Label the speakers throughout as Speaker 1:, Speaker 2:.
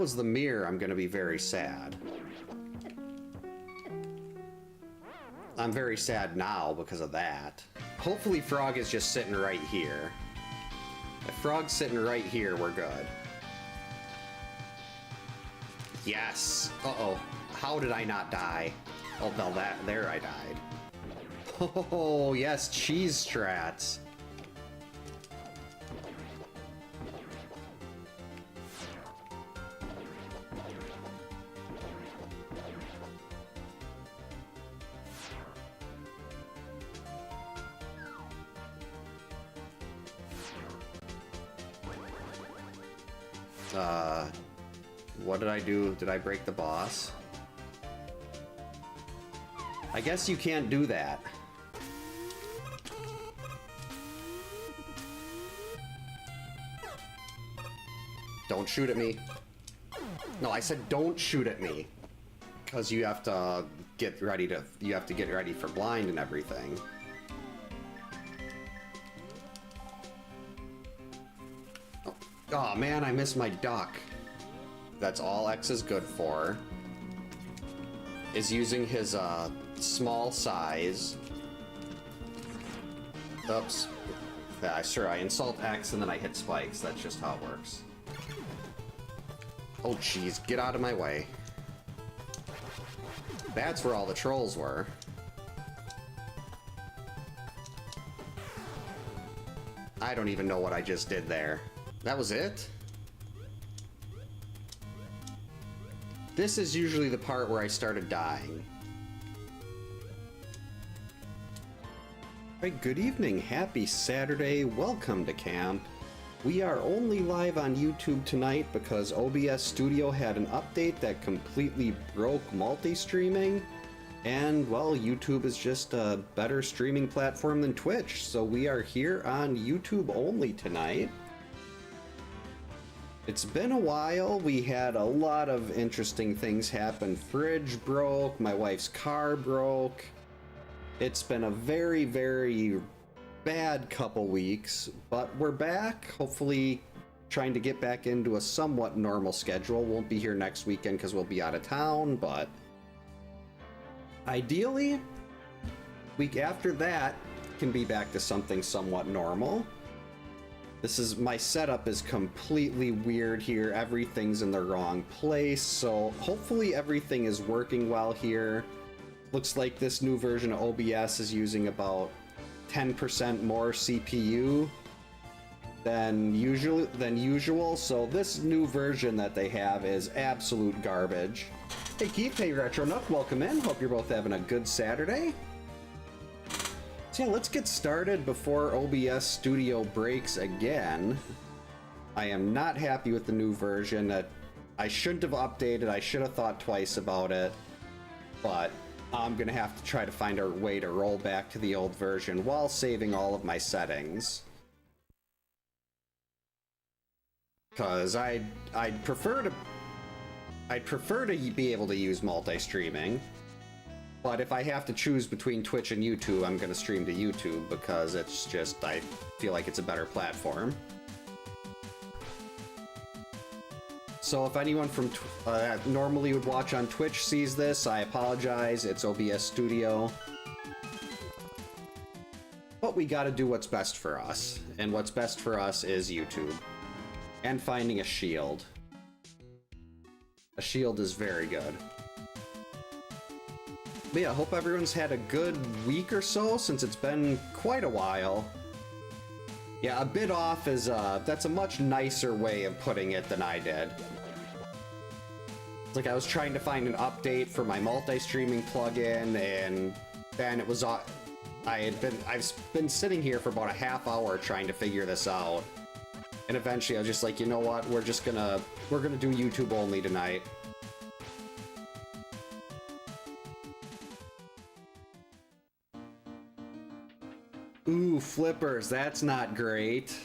Speaker 1: was the mirror, I'm gonna be very sad. I'm very sad now because of that. Hopefully Frog is just sitting right here. If Frog's sitting right here, we're good. Yes! Uh-oh. How did I not die? Oh, no, there I died. Oh, yes, cheese strats. What did I do? Did I break the boss? I guess you can't do that. Don't shoot at me. No, I said don't shoot at me. Because you have to get ready for blind and everything. Oh man, I missed my duck. That's all X is good for. Is using his small size. Oops. Yeah, sure, I insult X and then I hit spikes. That's just how it works. Oh jeez, get out of my way. That's where all the trolls were. I don't even know what I just did there. That was it? This is usually the part where I started dying. Alright, good evening, happy Saturday, welcome to camp. We are only live on YouTube tonight because OBS Studio had an update that completely broke multi-streaming. And, well, YouTube is just a better streaming platform than Twitch, so we are here on YouTube only tonight. It's been a while. We had a lot of interesting things happen. Fridge broke, my wife's car broke. It's been a very, very bad couple weeks, but we're back. Hopefully trying to get back into a somewhat normal schedule. Won't be here next weekend because we'll be out of town, but ideally, week after that can be back to something somewhat normal. My setup is completely weird here. Everything's in the wrong place, so hopefully everything is working well here. Looks like this new version of OBS is using about 10% more CPU than usual, so this new version that they have is absolute garbage. Hey Keith, hey Retro Nook, welcome in. Hope you're both having a good Saturday. So yeah, let's get started before OBS Studio breaks again. I am not happy with the new version. That I shouldn't have updated. I should have thought twice about it, but I'm gonna have to try to find a way to roll back to the old version while saving all of my settings. Cause I'd prefer to be able to use multi-streaming. But if I have to choose between Twitch and YouTube, I'm gonna stream to YouTube because it's just, I feel like it's a better platform. So if anyone from normally would watch on Twitch sees this, I apologize, it's OBS Studio. But we gotta do what's best for us, and what's best for us is YouTube. And finding a shield. A shield is very good. But yeah, I hope everyone's had a good week or so since it's been quite a while. Yeah, a bit off is, that's a much nicer way of putting it than I did. It's like I was trying to find an update for my multi-streaming plugin, and then it was, I've been sitting here for about a half hour trying to figure this out. And eventually I was just like, you know what, we're gonna do YouTube only tonight. Ooh, flippers, that's not great.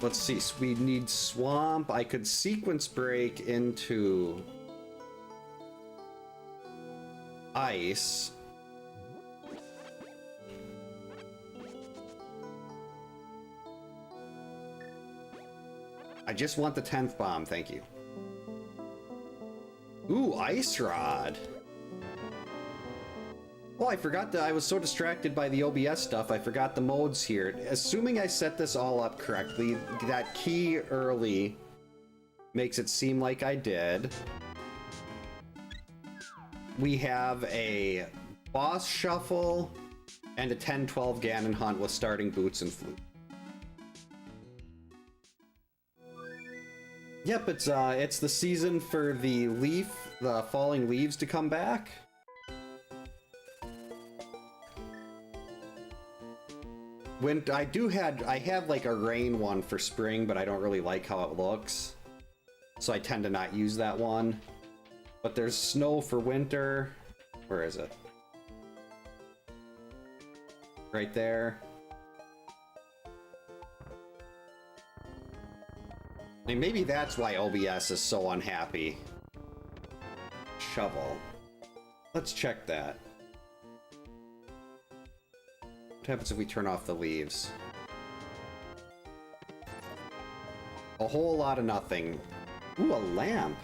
Speaker 1: Let's see, we need swamp. I could sequence break into ice. I just want the 10th bomb, thank you. Ooh, Ice Rod. Oh, I forgot that I was so distracted by the OBS stuff, I forgot the modes here. Assuming I set this all up correctly, that key early makes it seem like I did. We have a boss shuffle and a 10-12 Ganon hunt with starting boots and flute. Yep, it's the season for the falling leaves to come back. I have like a rain one for spring, but I don't really like how it looks. So I tend to not use that one. But there's snow for winter. Where is it? Right there. I mean, maybe that's why OBS is so unhappy. Shovel. Let's check that. What happens if we turn off the leaves? A whole lot of nothing. Ooh, a lamp.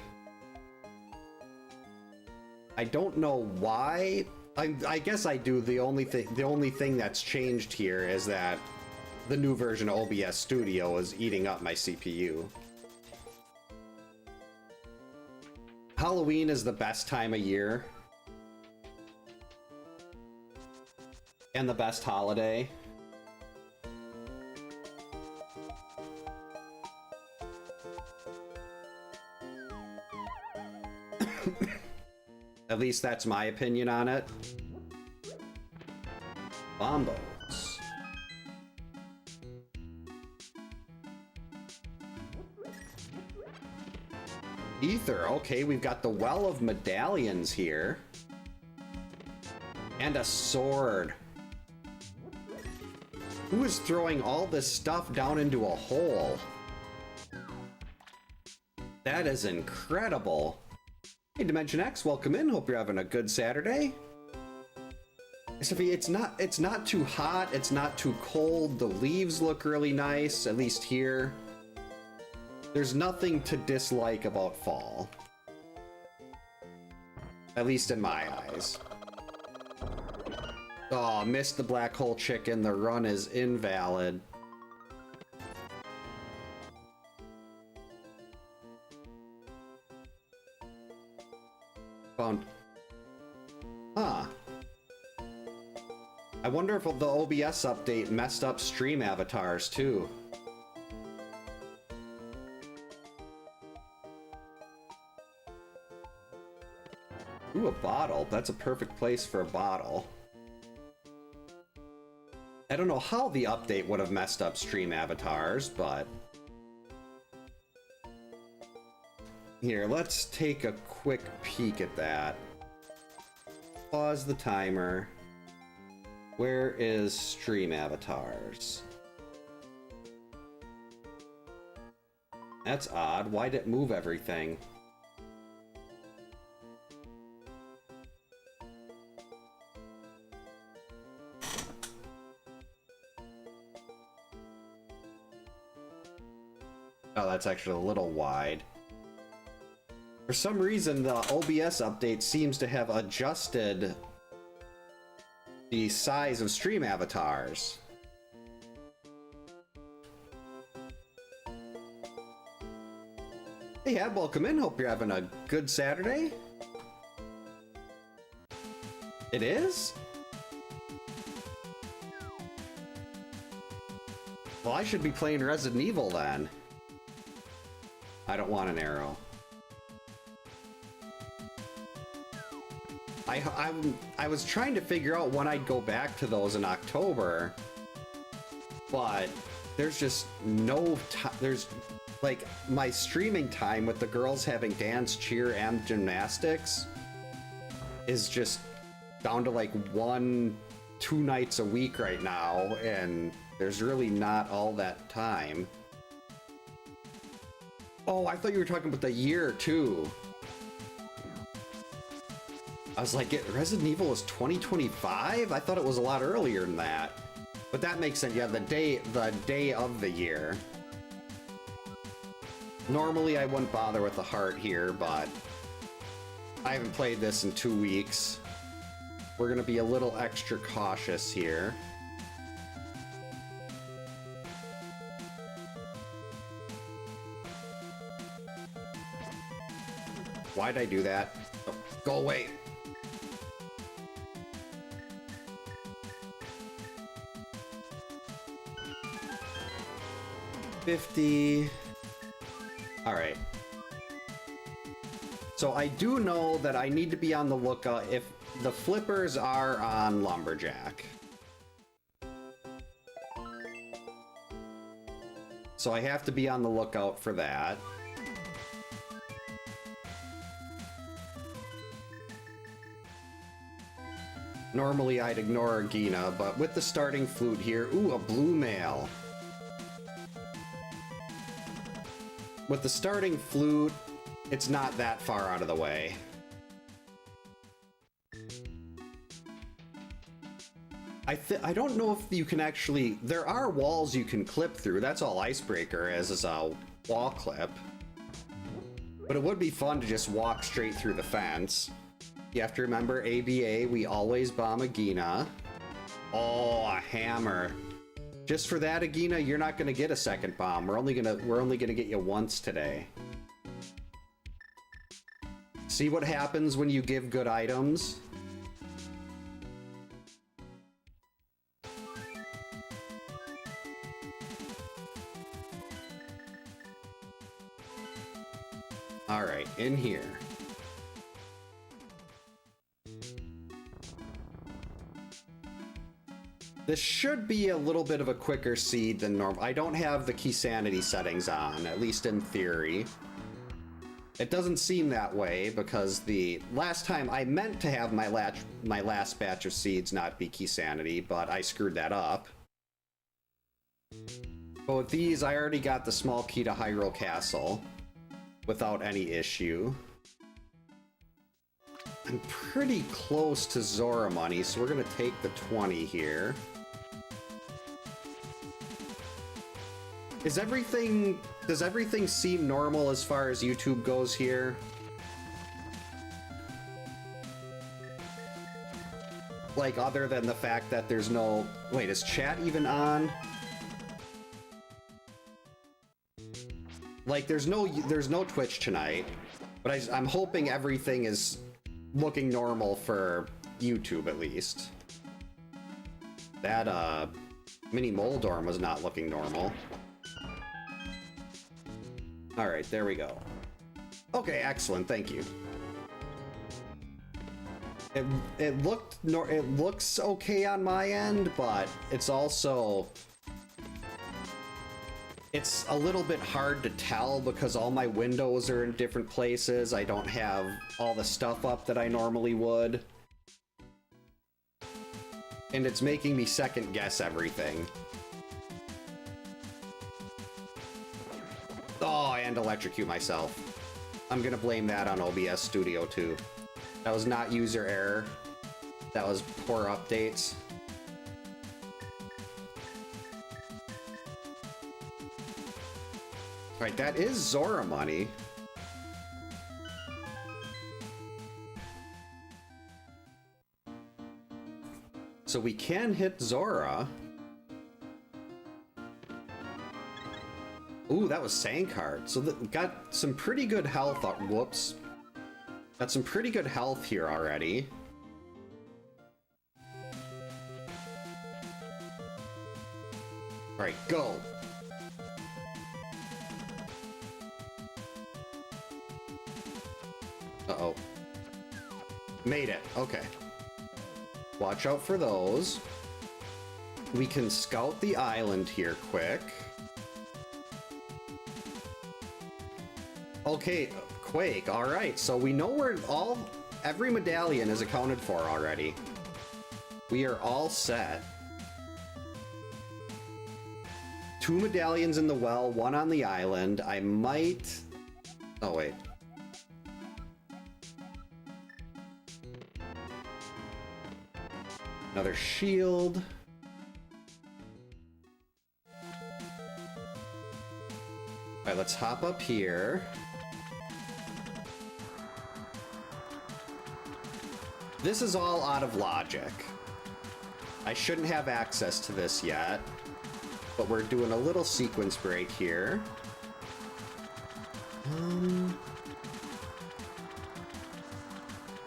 Speaker 1: I don't know why. I guess I do. The only thing that's changed here is that the new version of OBS Studio is eating up my CPU. Halloween is the best time of year. And the best holiday. At least that's my opinion on it. Bombos. Ether. Okay, we've got the Well of Medallions here. And a sword. Who is throwing all this stuff down into a hole? That is incredible. Hey, Dimension X, welcome in. Hope you're having a good Saturday. Sophie, it's not too hot. It's not too cold. The leaves look really nice, at least here. There's nothing to dislike about fall. At least in my eyes. Oh, missed the black hole chicken. The run is invalid. Found. Huh. I wonder if the OBS update messed up stream avatars too. Ooh, a bottle. That's a perfect place for a bottle. I don't know how the update would have messed up stream avatars, but... Here, let's take a quick peek at that. Pause the timer. Where is stream avatars? That's odd. Why did it move everything? Oh, that's actually a little wide. For some reason, the OBS update seems to have adjusted the size of stream avatars. Hey, Ab, welcome in. Hope you're having a good Saturday. It is? Well, I should be playing Resident Evil then. I don't want an arrow. I was trying to figure out when I'd go back to those in October, but there's just no time. There's like my streaming time with the girls having dance, cheer, and gymnastics is just down to like 1-2 nights a week right now, and there's really not all that time. Oh, I thought you were talking about the year too. I was like, Resident Evil is 2025? I thought it was a lot earlier than that. But that makes sense. Yeah, the day of the year. Normally I wouldn't bother with the heart here, but I haven't played this in 2 weeks. We're gonna be a little extra cautious here. Why'd I do that? Oh, go away! $50. Alright. So I do know that I need to be on the lookout if the flippers are on Lumberjack. So I have to be on the lookout for that. Normally I'd ignore Gina, but with the starting flute here, ooh, a blue mail. With the starting flute, it's not that far out of the way. I don't know if you can actually... There are walls you can clip through. That's all Icebreaker is a wall clip. But it would be fun to just walk straight through the fence. You have to remember, ABA, we always bomb Agina. Oh, a hammer. Just for that, Agina, you're not gonna get a second bomb. We're only gonna get you once today. See what happens when you give good items? All right, in here. This should be a little bit of a quicker seed than normal. I don't have the key sanity settings on, at least in theory. It doesn't seem that way because the last time I meant to have my last batch of seeds not be key sanity, but I screwed that up. But with these, I already got the small key to Hyrule Castle without any issue. I'm pretty close to Zora money, so we're gonna take the 20 here. Does everything seem normal as far as YouTube goes here? Like, other than the fact that there's no... Wait, is chat even on? Like, there's no Twitch tonight, but I'm hoping everything is looking normal for YouTube, at least. That, mini Moldorm was not looking normal. Alright, there we go. Okay, excellent, thank you. It looks okay on my end, but it's also... It's a little bit hard to tell because all my windows are in different places. I don't have all the stuff up that I normally would. And it's making me second guess everything. Oh, and electrocute myself. I'm gonna blame that on OBS Studio too. That was not user error. That was poor updates. Right, that is Zora money. So we can hit Zora. Ooh, that was Sankard. So got some pretty good health. Whoops. Got some pretty good health here already. Alright, go. Uh-oh. Made it. Okay. Watch out for those. We can scout the island here quick. Okay, Quake. All right, so we know where every medallion is accounted for already. We are all set. 2 medallions in the well, 1 on the island. I might... Oh, wait. Another shield. Alright, let's hop up here. This is all out of logic. I shouldn't have access to this yet, but we're doing a little sequence break here.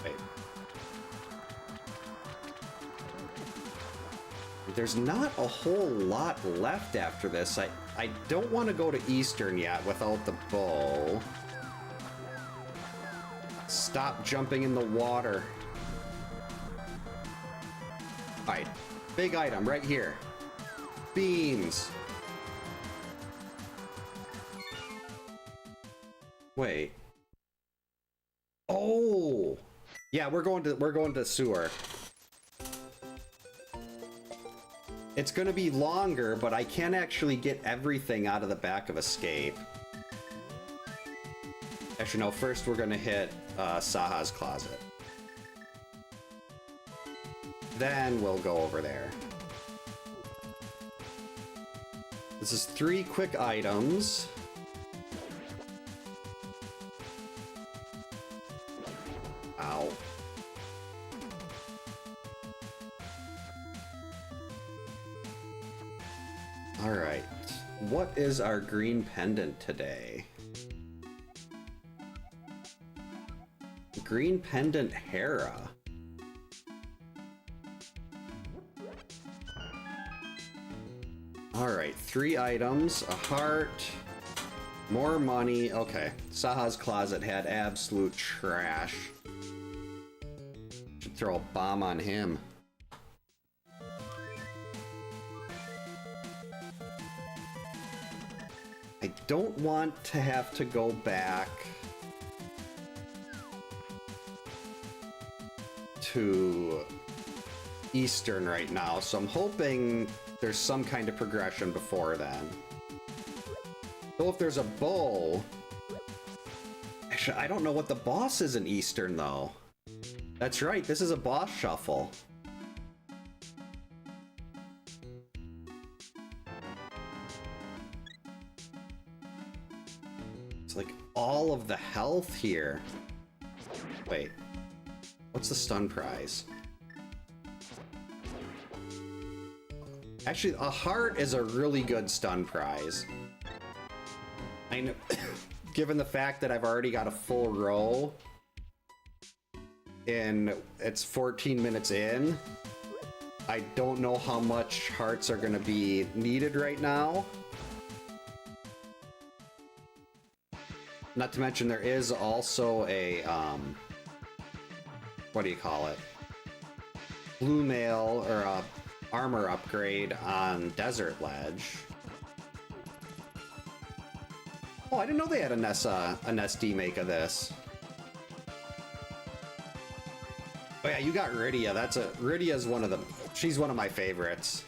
Speaker 1: Wait. There's not a whole lot left after this. I don't want to go to Eastern yet without the bow. Stop jumping in the water. Alright, big item right here. Beans. Wait. Oh! Yeah, we're going to sewer. It's gonna be longer, but I can actually get everything out of the back of Escape. Actually, no, first we're gonna hit Saha's closet. Then we'll go over there. This is 3 quick items. Ow. All right. What is our green pendant today? Green pendant Hera. All right, 3 items, a heart, more money. Okay, Saha's closet had absolute trash. Should throw a bomb on him. I don't want to have to go back to Eastern right now, so I'm hoping there's some kind of progression before then. So if there's a bow... Actually, I don't know what the boss is in Eastern, though. That's right, this is a boss shuffle. It's like all of the health here. Wait, what's the stun prize? Actually, a heart is a really good stun prize. I know, given the fact that I've already got a full row and it's 14 minutes in, I don't know how much hearts are going to be needed right now. Not to mention there is also a, what do you call it? Blue mail, or a armor upgrade on Desert Ledge. Oh, I didn't know they had an SD make of this. Oh yeah, you got Rydia. Rydia's one of them. She's one of my favorites.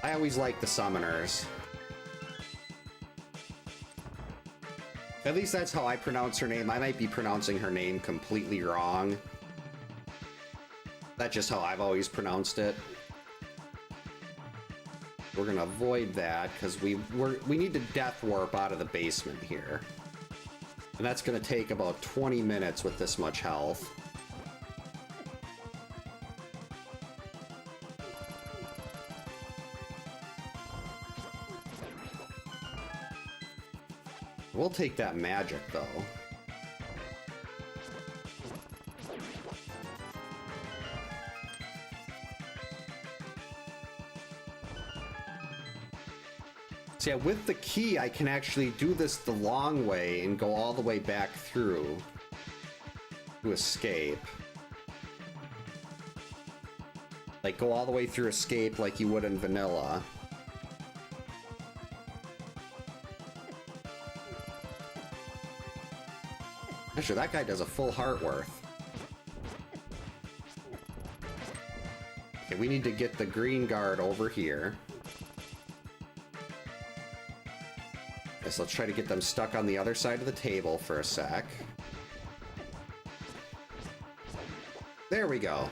Speaker 1: I always like the summoners. At least that's how I pronounce her name. I might be pronouncing her name completely wrong. That's just how I've always pronounced it. We're gonna avoid that because we need to death warp out of the basement here. And that's gonna take about 20 minutes with this much health. We'll take that magic though. So yeah, with the key, I can actually do this the long way and go all the way back through to escape. Like, go all the way through escape like you would in vanilla. Actually, that guy does a full heart worth. Okay, we need to get the green guard over here. So let's try to get them stuck on the other side of the table for a sec. There we go.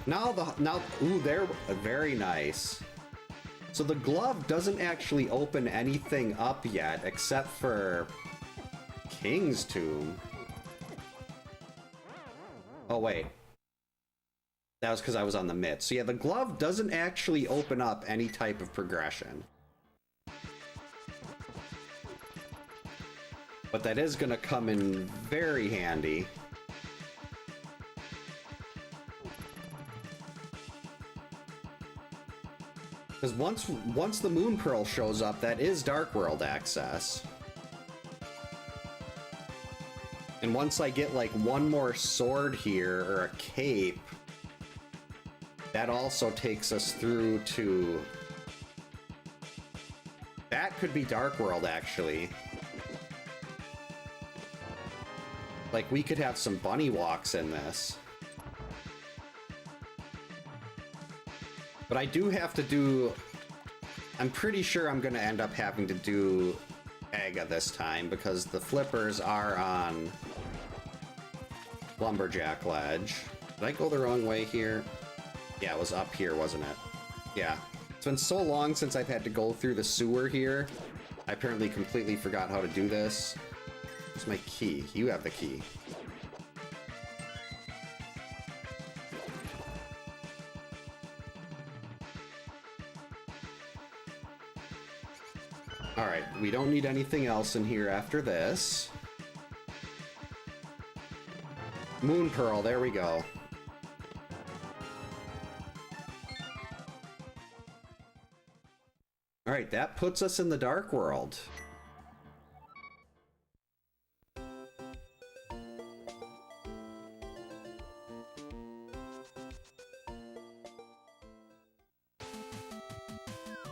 Speaker 1: Now, ooh, they're very nice. So the glove doesn't actually open anything up yet, except for King's Tomb. Oh, wait. That was because I was on the mitt. So yeah, the glove doesn't actually open up any type of progression. But that is going to come in very handy. Because once the Moon Pearl shows up, that is Dark World access. And once I get like one more sword here, or a cape, that also takes us through to... That could be Dark World, actually. Like, we could have some bunny walks in this. But I do have to do... I'm pretty sure I'm going to end up having to do Aga this time, because the flippers are on Lumberjack Ledge. Did I go the wrong way here? Yeah, it was up here, wasn't it? Yeah. It's been so long since I've had to go through the sewer here. I apparently completely forgot how to do this. Where's my key? You have the key. Alright, we don't need anything else in here after this. Moon Pearl, there we go. Alright, that puts us in the Dark World.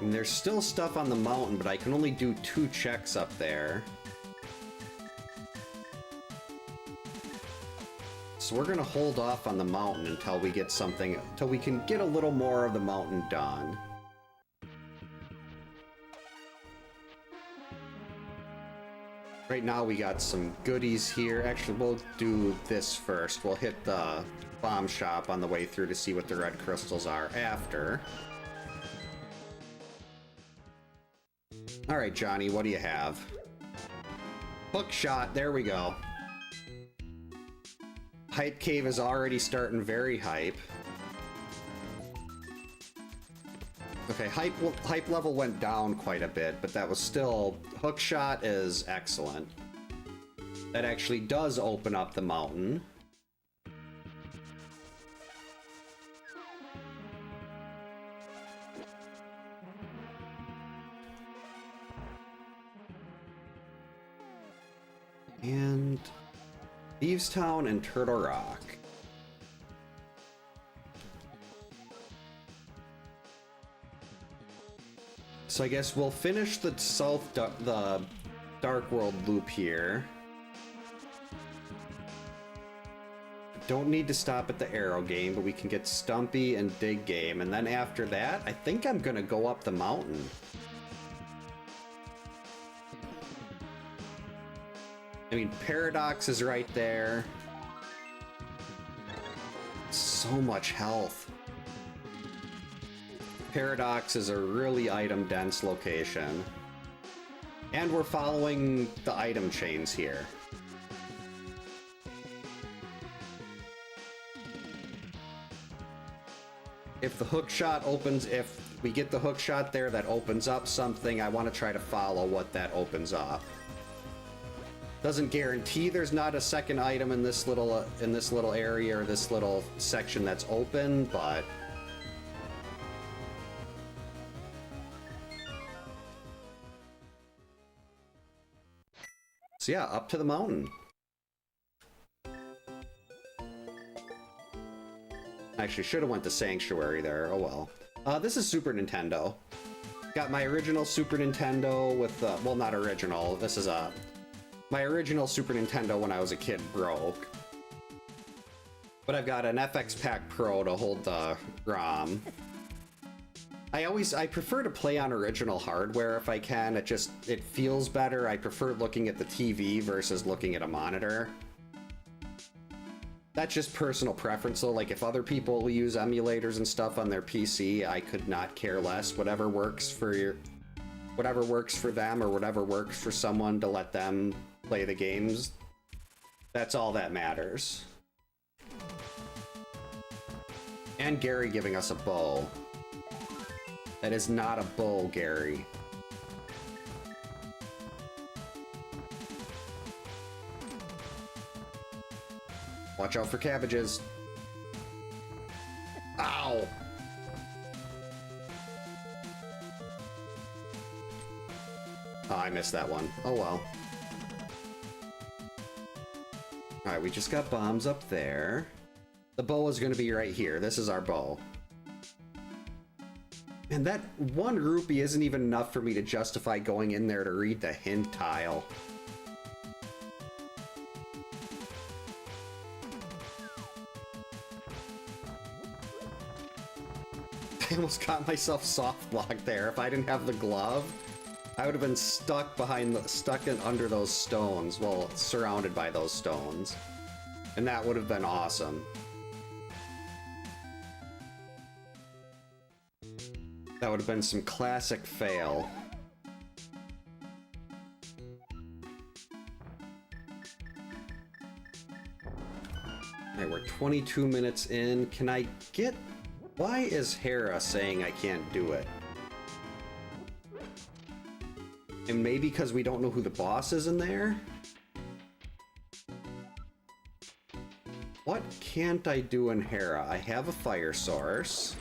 Speaker 1: And there's still stuff on the mountain, but I can only do 2 checks up there. So we're gonna hold off on the mountain until we get something, until we can get a little more of the mountain done. Right now we got some goodies here. Actually, we'll do this first. We'll hit the bomb shop on the way through to see what the red crystals are after. Alright, Johnny, what do you have? Hook shot, there we go. Hype Cave is already starting very hype. Okay, hype level went down quite a bit, but that was still... Hook shot is excellent. That actually does open up the mountain. And Thievestown and Turtle Rock. So I guess we'll finish the the Dark World loop here. Don't need to stop at the Arrow game, but we can get Stumpy and Dig game, and then after that, I think I'm gonna go up the mountain. I mean, Paradox is right there. So much health. Paradox is a really item-dense location. And we're following the item chains here. If the hook shot opens, if we get the hook shot there that opens up something, I want to try to follow what that opens up. Doesn't guarantee there's not a second item in this little area or this little section that's open, but so yeah, up to the mountain. Actually, should have went to Sanctuary there. Oh well. This is Super Nintendo. Got my original Super Nintendo with well, not original. This is my original Super Nintendo when I was a kid broke. But I've got an FX Pack Pro to hold the ROM. I prefer to play on original hardware if I can. It feels better. I prefer looking at the TV versus looking at a monitor. That's just personal preference, though. Like, if other people use emulators and stuff on their PC, I could not care less. Whatever works for whatever works for them, or whatever works for someone to let them play the games, that's all that matters. And Gary giving us a bow. That is not a bow, Gary. Watch out for cabbages. Ow! Oh, I missed that one. Oh well. Alright, we just got bombs up there. The bow is going to be right here. This is our bow. And that one rupee isn't even enough for me to justify going in there to read the hint tile. I almost got myself soft locked there. If I didn't have the glove, I would have been stuck under those stones. Well, surrounded by those stones. And that would have been awesome. That would have been some classic fail. Okay, we're 22 minutes in. Can I get... Why is Hera saying I can't do it? And maybe because we don't know who the boss is in there? What can't I do in Hera? I have a fire source.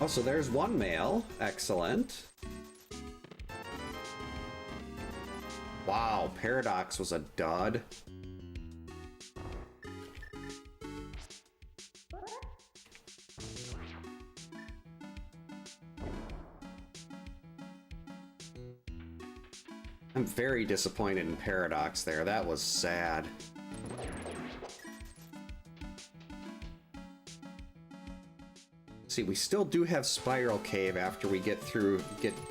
Speaker 1: Oh, so there's one male. Excellent. Wow, Paradox was a dud. I'm very disappointed in Paradox there. That was sad. See, we still do have Spiral Cave after we get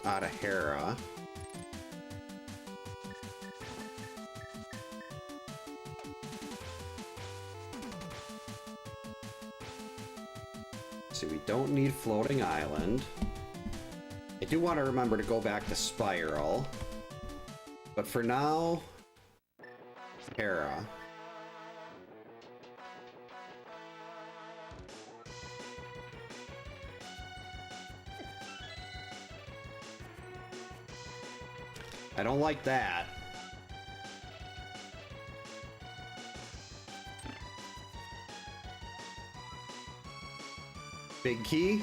Speaker 1: out of Hera. See, we don't need Floating Island. I do want to remember to go back to Spiral. But for now, Hera. I don't like that. Big key.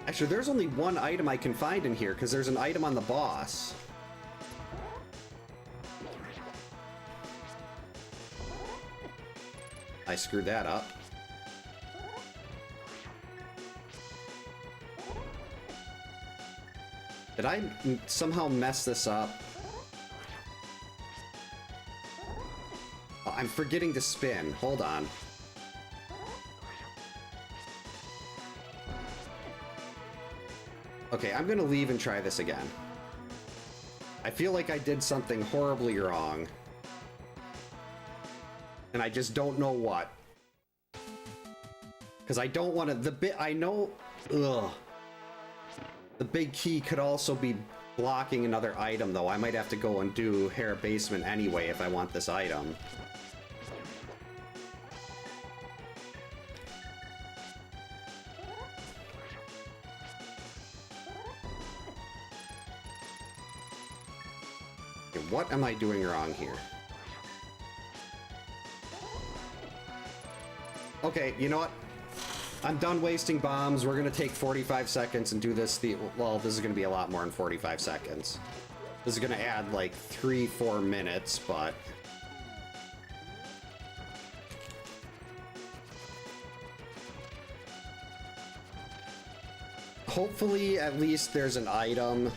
Speaker 1: Actually, there's only one item I can find in here, because there's an item on the boss. I screwed that up. Did I somehow mess this up? Oh, I'm forgetting to spin. Hold on. Okay, I'm gonna leave and try this again. I feel like I did something horribly wrong. And I just don't know what. Because I don't want to... I know... Ugh. The big key could also be blocking another item, though. I might have to go and do Hera Basement anyway if I want this item. Okay, what am I doing wrong here? Okay, you know what? I'm done wasting bombs. We're gonna take 45 seconds and do this. Well, this is gonna be a lot more than 45 seconds. This is gonna add like 3-4 minutes, but... hopefully, at least there's an item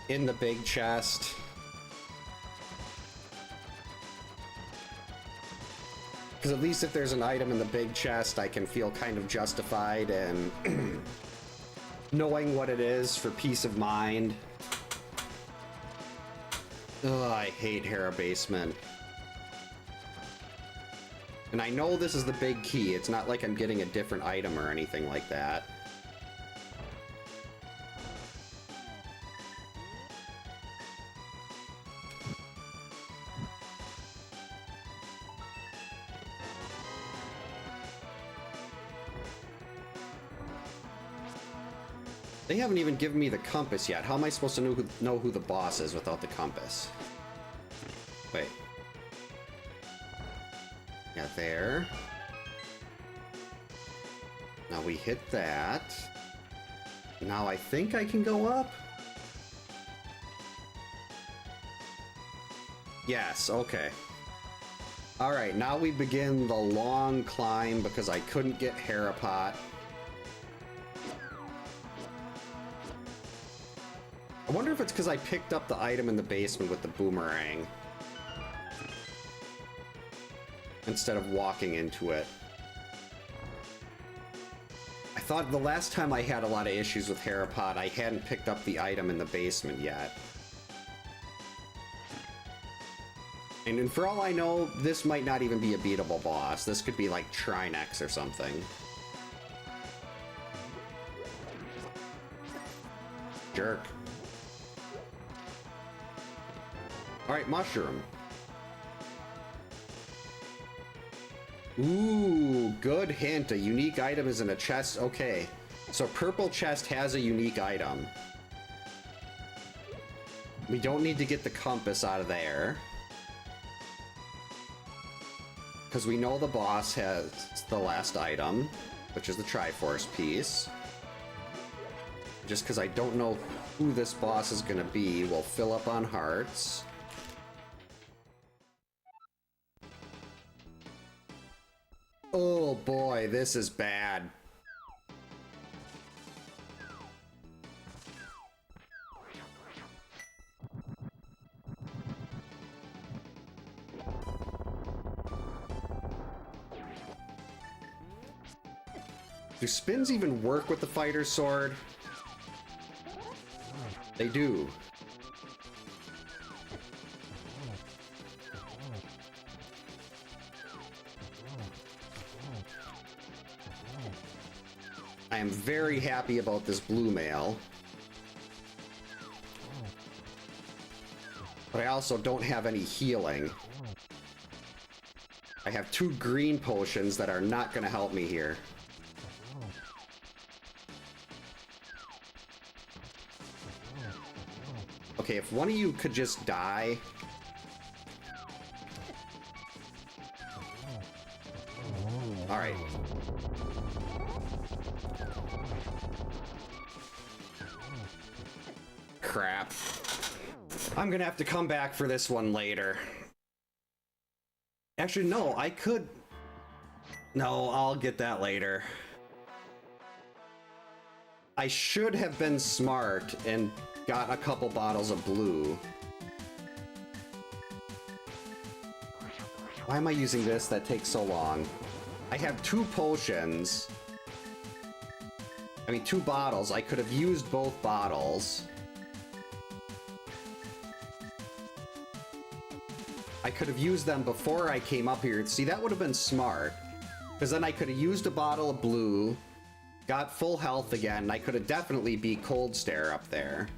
Speaker 1: in the big chest. Because at least if there's an item in the big chest, I can feel kind of justified in knowing what it is for peace of mind. Ugh, I hate Hera Basement. And I know this is the big key. It's not like I'm getting a different item or anything like that. They haven't even given me the compass yet. How am I supposed to know who the boss is without the compass? Wait. Yeah, there. Now we hit that. Now I think I can go up? Yes, okay. Alright, now we begin the long climb because I couldn't get Harapot. I wonder if it's because I picked up the item in the basement with the boomerang instead of walking into it. I thought the last time I had a lot of issues with Harapot, I hadn't picked up the item in the basement yet. And for all I know, this might not even be a beatable boss. This could be like Trinex or something. Jerk. Alright, mushroom. Ooh, good hint. A unique item is in a chest. Okay, so purple chest has a unique item. We don't need to get the compass out of there, because we know the boss has the last item, which is the Triforce piece. Just because I don't know who this boss is going to be, we'll fill up on hearts. Oh boy, this is bad. Do spins even work with the fighter sword? They do. I am very happy about this blue mail. But I also don't have any healing. I have 2 green potions that are not going to help me here. Okay, if one of you could just die. Alright. Crap. I'm gonna have to come back for this one later. Actually, no, I could... No, I'll get that later. I should have been smart and got a couple bottles of blue. Why am I using this? That takes so long. I have 2 potions. I mean, 2 bottles. I could have used both bottles. I could have used them before I came up here. See, that would have been smart. Because then I could have used a bottle of blue, got full health again, and I could have definitely beat Cold Stare up there.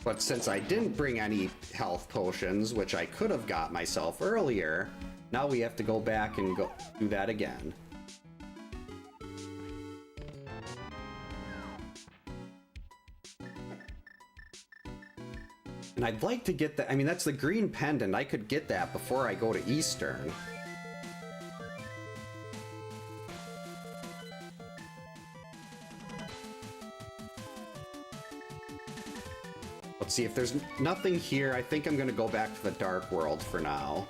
Speaker 1: But since I didn't bring any health potions, which I could have got myself earlier, now we have to go back and go do that again. And I'd like to get that. I mean, that's the green pendant. I could get that before I go to Eastern. Let's see, if there's nothing here, I think I'm going to go back to the Dark World for now.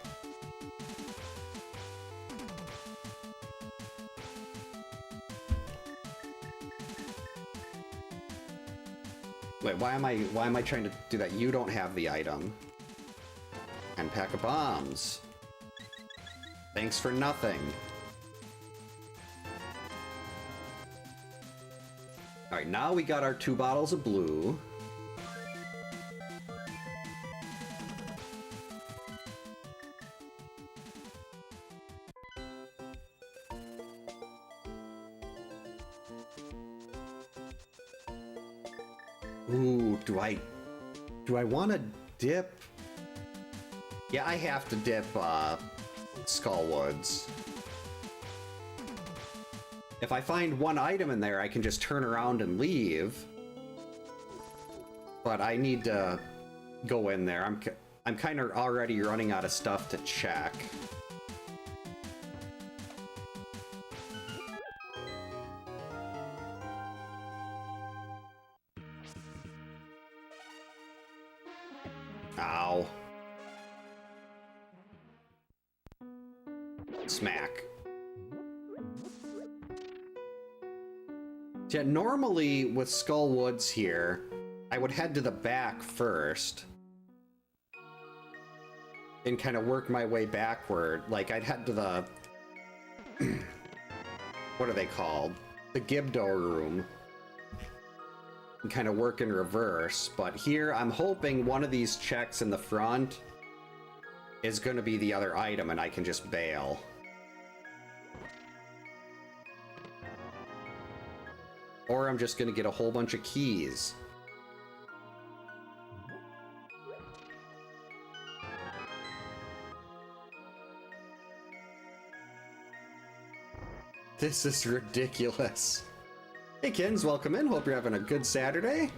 Speaker 1: Wait, why am I trying to do that? You don't have the item. And pack of bombs. Thanks for nothing. Alright, now we got our 2 bottles of blue. Ooh, do I want to dip? Yeah, I have to dip Skullwoods. If I find one item in there, I can just turn around and leave. But I need to go in there. I'm kind of already running out of stuff to check. Ow. Smack. Yeah, normally with Skullwoods here, I would head to the back first and kind of work my way backward. Like, I'd head to the... what are they called? The Gibdo room. And kind of work in reverse. But here, I'm hoping one of these checks in the front is going to be the other item, and I can just bail. Or I'm just going to get a whole bunch of keys. This is ridiculous. Hey Kins, welcome in. Hope you're having a good Saturday.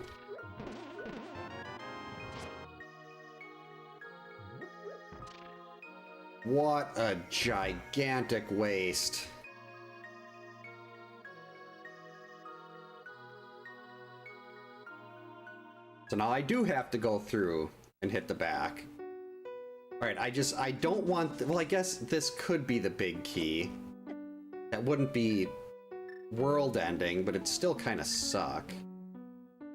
Speaker 1: What a gigantic waste. So now I do have to go through and hit the back. Alright, I don't want... well, I guess this could be the big key. That wouldn't be world-ending, but it'd still kind of suck. Can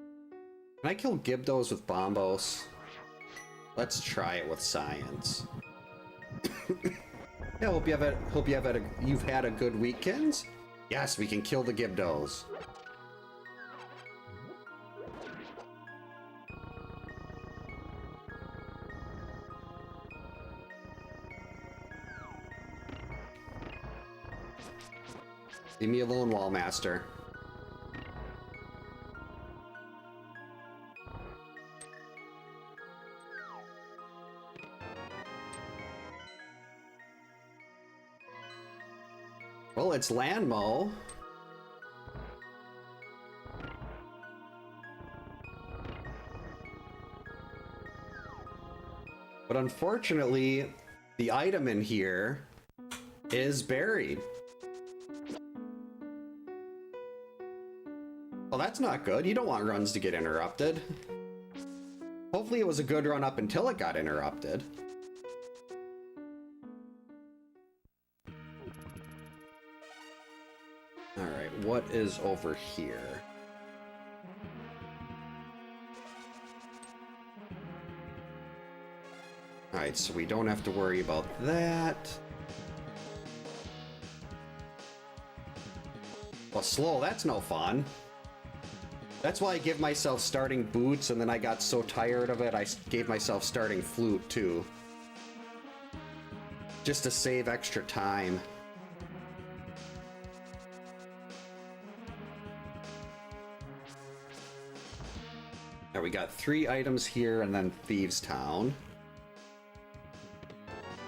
Speaker 1: I kill Gibdos with Bombos? Let's try it with science. Yeah, hope you've had a good weekend. Yes, we can kill the Gibdos. Leave me alone, Wallmaster. Well, it's Landmo. But unfortunately, the item in here is buried. Well, that's not good. You don't want runs to get interrupted. Hopefully it was a good run up until it got interrupted. Alright, what is over here? Alright, so we don't have to worry about that. Well, slow, that's no fun. That's why I give myself starting boots, and then I got so tired of it, I gave myself starting flute, too. Just to save extra time. Now we got 3 items here, and then Thieves Town.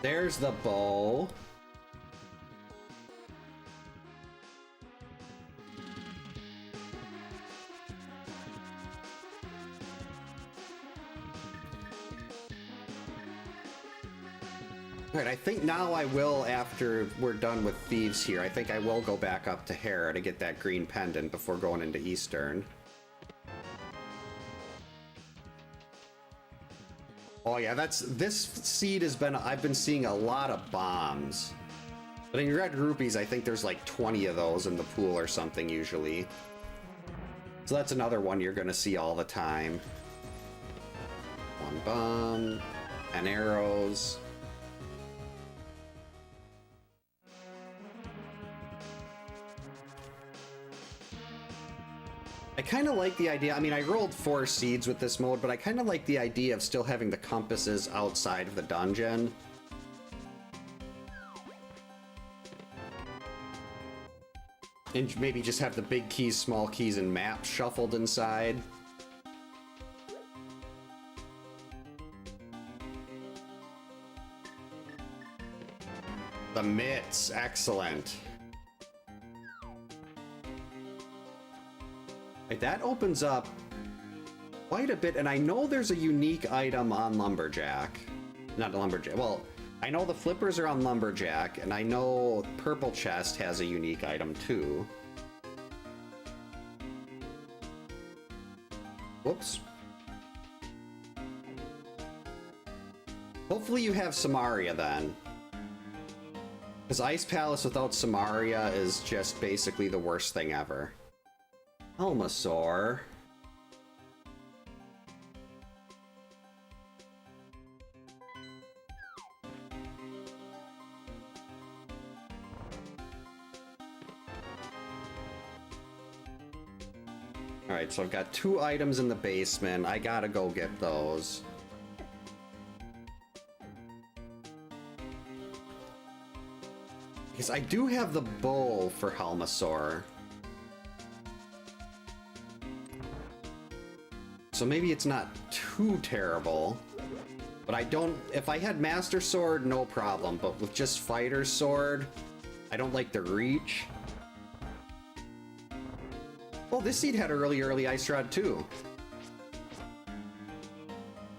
Speaker 1: There's the bow. Alright, I think now I will, after we're done with Thieves here, I think I will go back up to Hera to get that green pendant before going into Eastern. Oh yeah, this seed has been, I've been seeing a lot of bombs. But in Red Rupees, I think there's like 20 of those in the pool or something usually. So that's another one you're gonna see all the time. 1 bomb, 10 arrows. I kind of like the idea. I mean, I rolled 4 seeds with this mode, but I kind of like the idea of still having the compasses outside of the dungeon. And maybe just have the big keys, small keys, and maps shuffled inside. The mitts, excellent. Right, that opens up quite a bit, and I know there's a unique item on Lumberjack. Not Lumberjack, well, I know the flippers are on Lumberjack, and I know Purple Chest has a unique item too. Whoops. Hopefully you have Samaria then. Because Ice Palace without Samaria is just basically the worst thing ever. Helmasaur. Alright, so I've got 2 items in the basement. I gotta go get those. Because I do have the bow for Helmasaur. So maybe it's not too terrible. But I don't... If I had Master Sword, no problem. But with just Fighter Sword, I don't like the reach. Oh, this seed had a early Ice Rod too.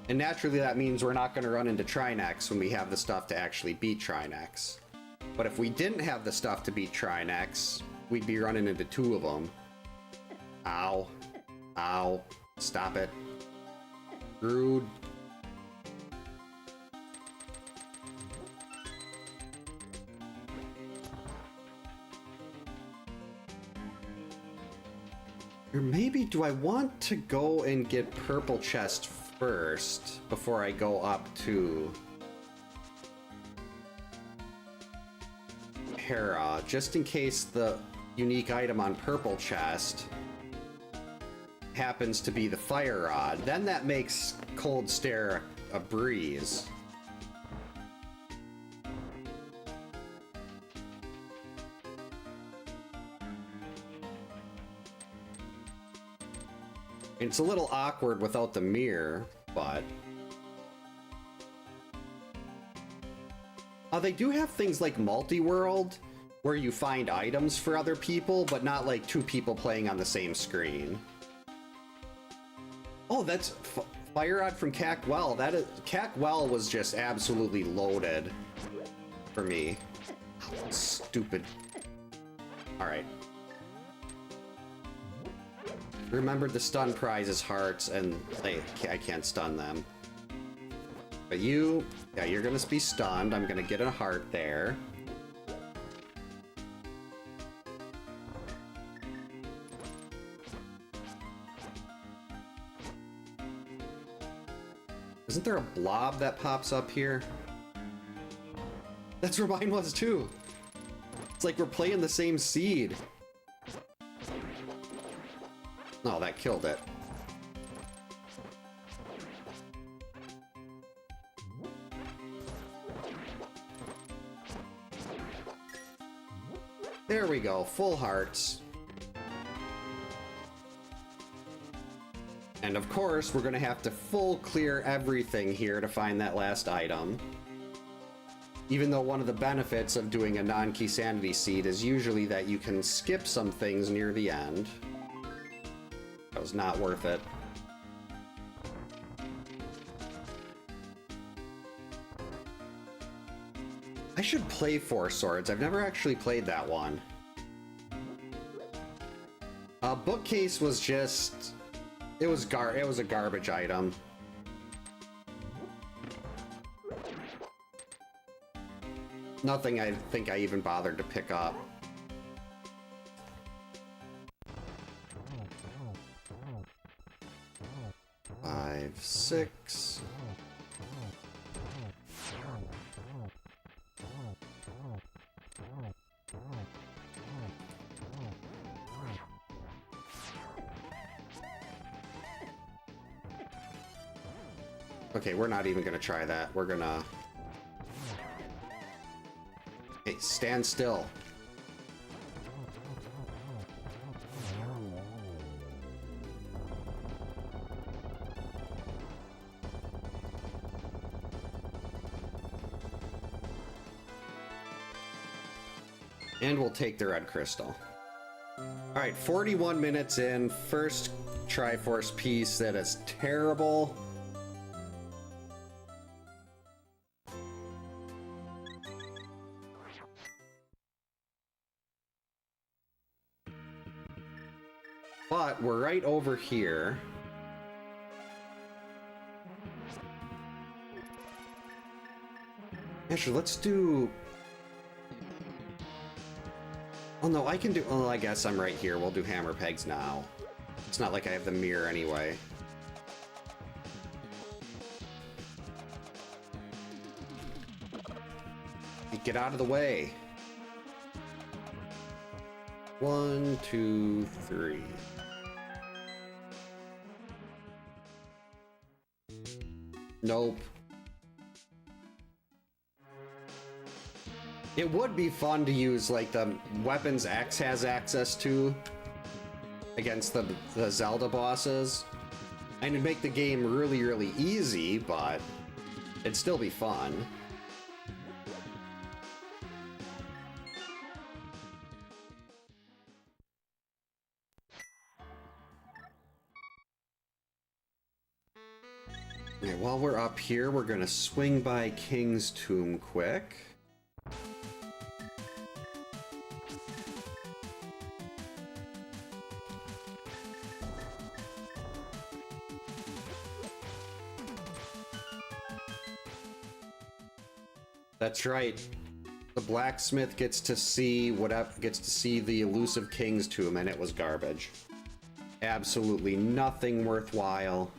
Speaker 1: And naturally that means we're not going to run into Trinex when we have the stuff to actually beat Trinex. But if we didn't have the stuff to beat Trinex, we'd be running into 2 of them. Ow. Ow. Stop it. Rude. Or maybe do I want to go and get Purple Chest first before I go up to Hera, just in case the unique item on Purple Chest happens to be the Fire Rod. Then that makes Cold Stare a breeze. It's a little awkward without the mirror, but... they do have things like Multi-World, where you find items for other people, but not like 2 people playing on the same screen. Oh, that's Fire Rod from Cackwell. That is... Cackwell was just absolutely loaded for me. Stupid. Alright. Remembered the stun prize is hearts, and I can't stun them. But you, yeah, you're gonna be stunned. I'm gonna get a heart there. Isn't there a blob that pops up here? That's where mine was too. It's like we're playing the same seed. No, that killed it. There we go, full hearts. And of course, we're gonna have to full clear everything here to find that last item. Even though one of the benefits of doing a non-key sanity seed is usually that you can skip some things near the end. That was not worth it. I should play 4 Swords. I've never actually played that one. Bookcase was just... It was a garbage item. Nothing I think I even bothered to pick up. 6. Okay, we're not even gonna try that. We're gonna... Hey, stand still. And we'll take the red crystal. Alright, 41 minutes in. First Triforce piece that is terrible. But we're right over here. Actually, let's do... Oh no, I can do... Oh, I guess I'm right here. We'll do hammer pegs now. It's not like I have the mirror anyway. Get out of the way. 1, 2, 3. Nope. It would be fun to use like the weapons X has access to against the Zelda bosses. And it'd make the game really, really easy, but it'd still be fun. Alright, while we're up here, we're gonna swing by King's Tomb quick. That's right. The blacksmith gets to see the elusive King's Tomb, and it was garbage. Absolutely nothing worthwhile.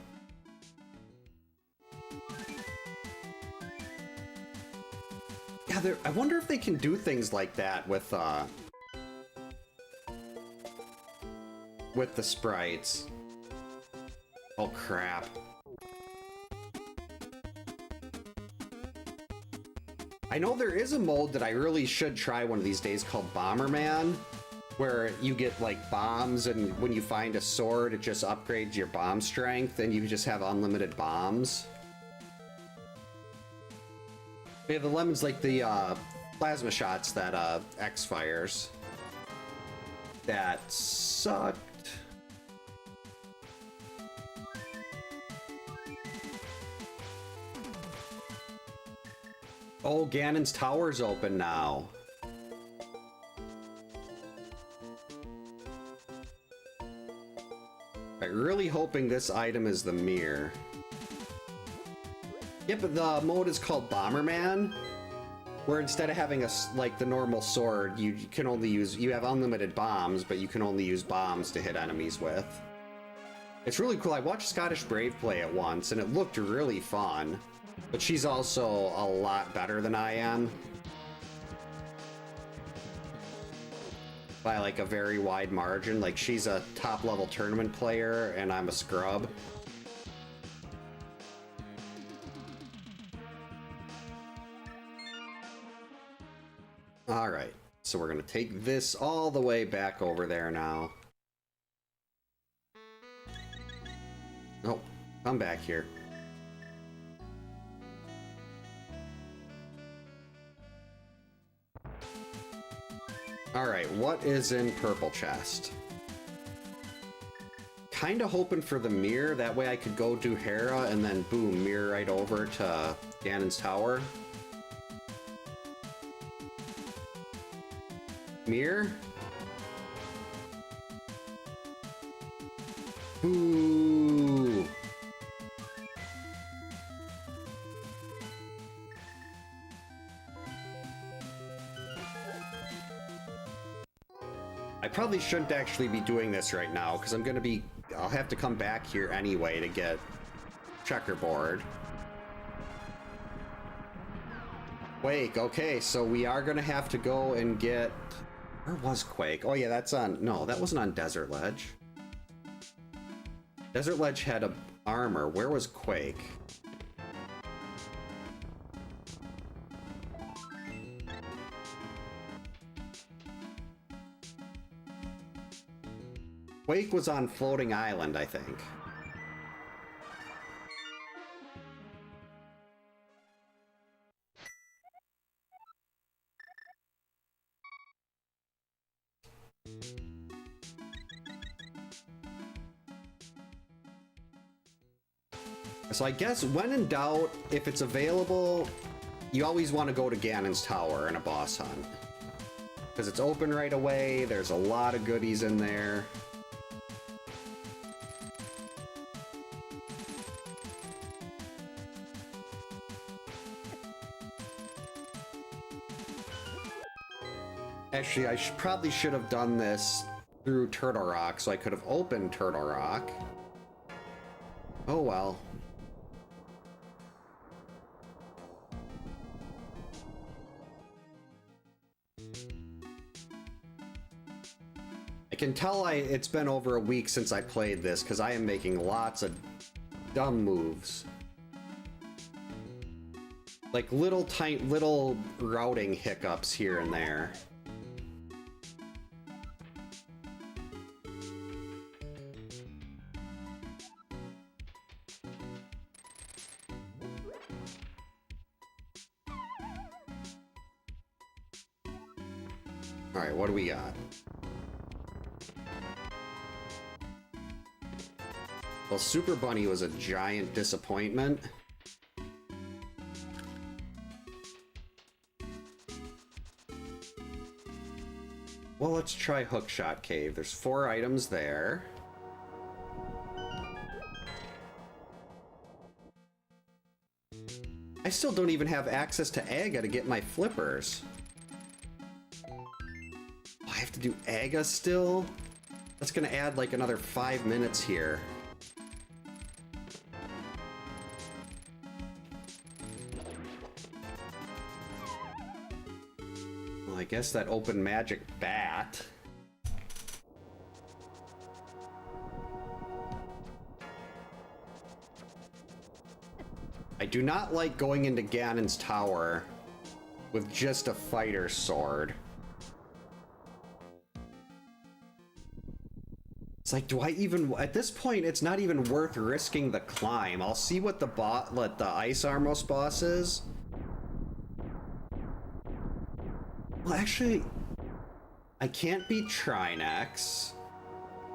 Speaker 1: Yeah, I wonder if they can do things like that with the sprites. Oh crap. I know there is a mode that I really should try one of these days called Bomberman, where you get like bombs, and when you find a sword, it just upgrades your bomb strength, and you can just have unlimited bombs. Yeah, the lemon's like the plasma shots that X fires. That sucked. Oh, Ganon's Tower's open now. I'm really hoping this item is the mirror. Yep, but the mode is called Bomberman, where instead of having like the normal sword, you have unlimited bombs, but you can only use bombs to hit enemies with. It's really cool. I watched Scottish Brave play it once, and it looked really fun. But she's also a lot better than I am. By like a very wide margin. Like, she's a top level tournament player, and I'm a scrub. Alright, so we're gonna take this all the way back over there now. Oh, come back here. Alright, what is in purple chest? Kinda hoping for the mirror, that way I could go do Hera and then boom, mirror right over to Ganon's Tower. Mirror? Ooh. I probably shouldn't actually be doing this right now, because I'll have to come back here anyway to get checkerboard. Quake, okay, so we are gonna have to go and get... Where was Quake? Oh yeah, that's on... No, that wasn't on Desert Ledge. Desert Ledge had a armor. Where was Quake? Quake was on Floating Island, I think. So I guess when in doubt, if it's available, you always want to go to Ganon's Tower in a boss hunt. Because it's open right away, there's a lot of goodies in there. Actually, I probably should have done this through Turtle Rock, so I could have opened Turtle Rock. Oh well. I can tell it's been over a week since I played this, because I am making lots of dumb moves. Like little routing hiccups here and there. Alright, what do we got? Well, Super Bunny was a giant disappointment. Well, let's try Hookshot Cave. There's 4 items there. I still don't even have access to Aga to get my flippers. I have to do Aga still? That's gonna add like another 5 minutes here. Well, I guess that open magic bat. I do not like going into Ganon's Tower with just a fighter sword. It's like, do I even... At this point, it's not even worth risking the climb. I'll see what the Ice Armos boss is. Well, actually, I can't beat Trinex.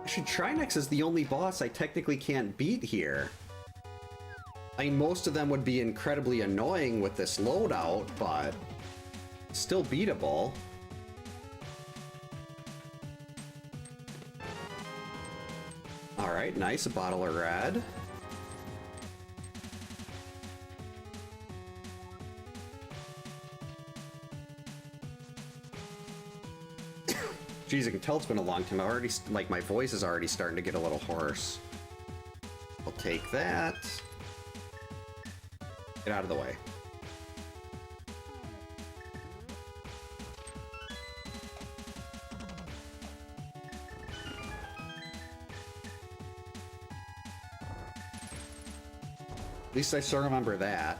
Speaker 1: Actually, Trinex is the only boss I technically can't beat here. I mean, most of them would be incredibly annoying with this loadout, but still beatable. Alright, nice, a bottle of red. Jeez, I can tell it's been a long time. I already, like, my voice is already starting to get a little hoarse. I'll take that. Get out of the way. At least I still remember that.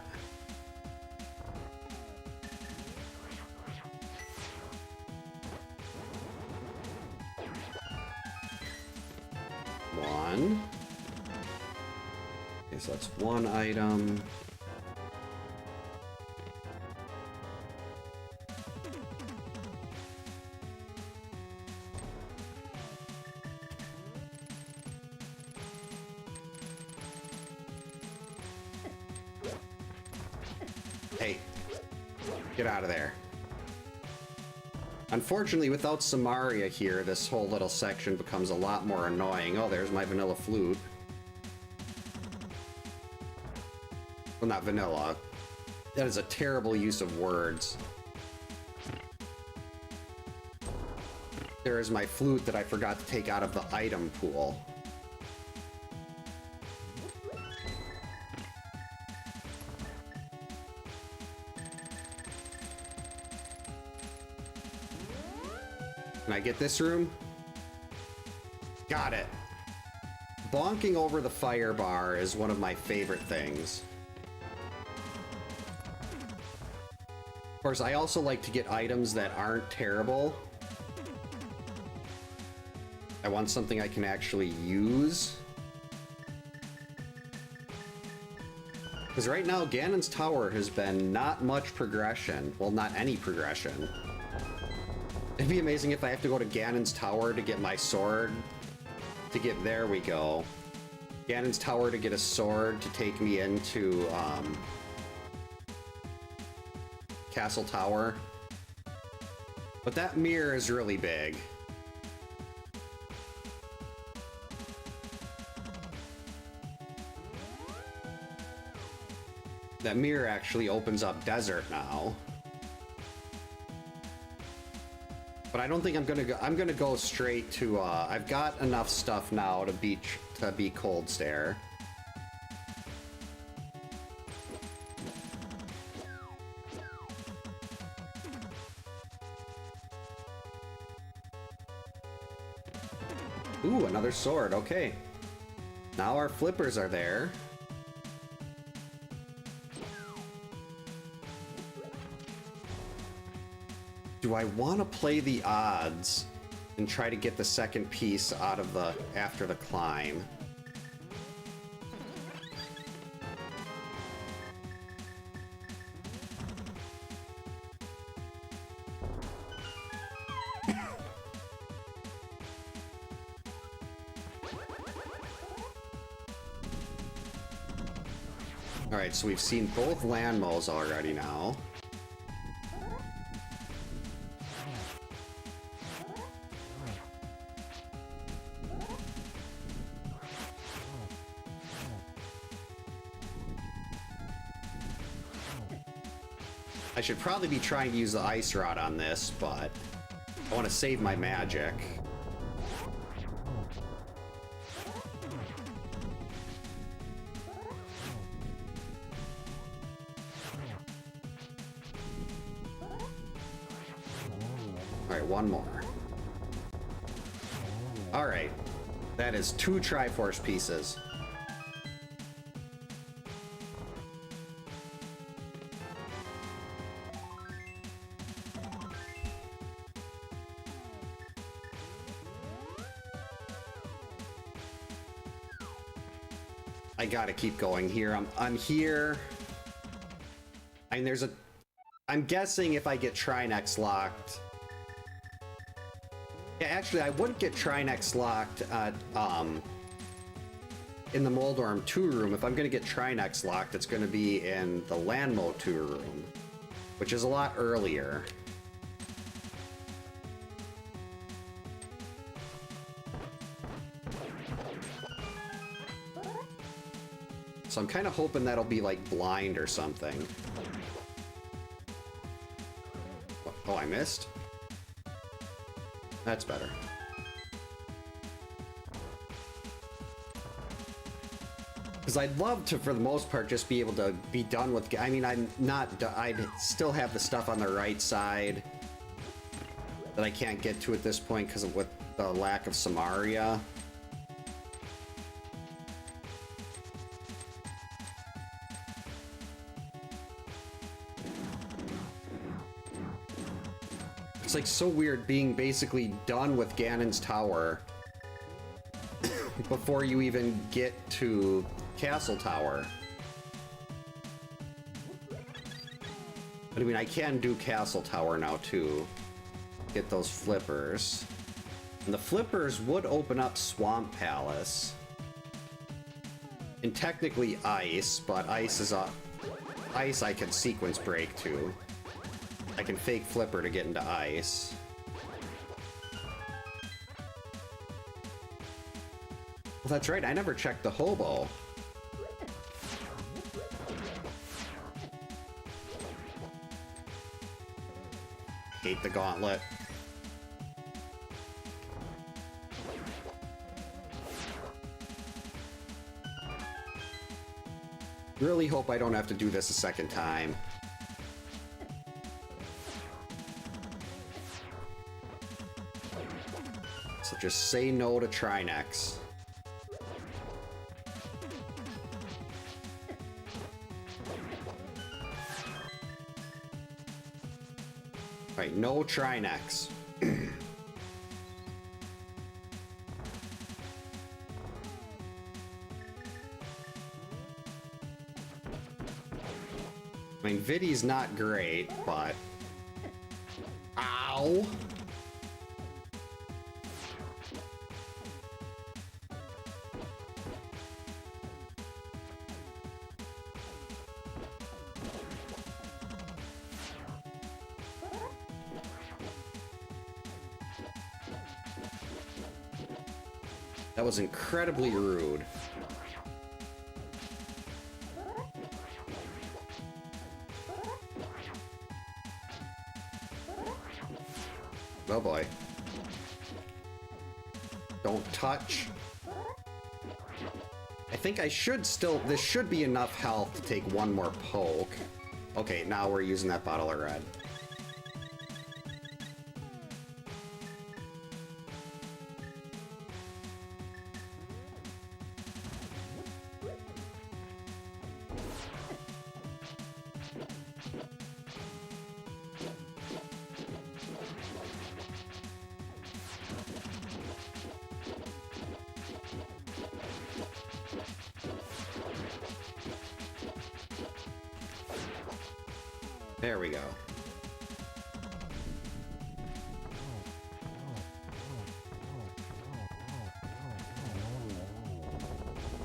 Speaker 1: One. Okay, so that's one item. Hey, get out of there. Unfortunately, without Samaria here, this whole little section becomes a lot more annoying. Oh, there's my vanilla flute. Well, not vanilla. That is a terrible use of words. There is my flute that I forgot to take out of the item pool. Can I get this room? Got it. Bonking over the fire bar is one of my favorite things. Of course, I also like to get items that aren't terrible. I want something I can actually use. Because right now, Ganon's Tower has been not much progression. Well, not any progression. It'd be amazing if I have to go to Ganon's Tower to get my sword. There we go. Ganon's Tower to get a sword to take me into, Castle Tower. But that mirror is really big. That mirror actually opens up desert now. But I don't think I'm gonna go. I'm gonna go straight to. I've got enough stuff now to beat Cold Stare. Ooh, another sword. Okay. Now our flippers are there. Do I want to play the odds and try to get the second piece out of the after the climb? All right, so we've seen both land mows already now. I should probably be trying to use the ice rod on this, but I want to save my magic. Alright, one more. Alright. That is 2 Triforce pieces. I gotta keep going here. I'm here. I mean, I'm guessing if I get Trinex locked. Yeah, actually, I wouldn't get Trinex locked at, in the Moldorm 2 room. If I'm gonna get Trinex locked, it's gonna be in the Landmo 2 room, which is a lot earlier. So I'm kind of hoping that'll be like blind or something. Oh, I missed? That's better. Because I'd love to, for the most part, just be able to be done with... I mean, I'd still have the stuff on the right side that I can't get to at this point because of the lack of Samaria. It's like so weird being basically done with Ganon's Tower before you even get to Castle Tower. But I mean, I can do Castle Tower now too. Get those flippers. And the flippers would open up Swamp Palace. And technically ice, but ice is ice I can sequence break to. I can fake flipper to get into ice. Well, that's right, I never checked the hobo. Hate the gauntlet. Really hope I don't have to do this a second time. So just say no to Trinex. Alright, no Trinex. I mean, Vidi's not great, but... Ow! That was incredibly rude. Oh boy. Don't touch. I think I should still... This should be enough health to take one more poke. Okay, now we're using that bottle of red. There we go.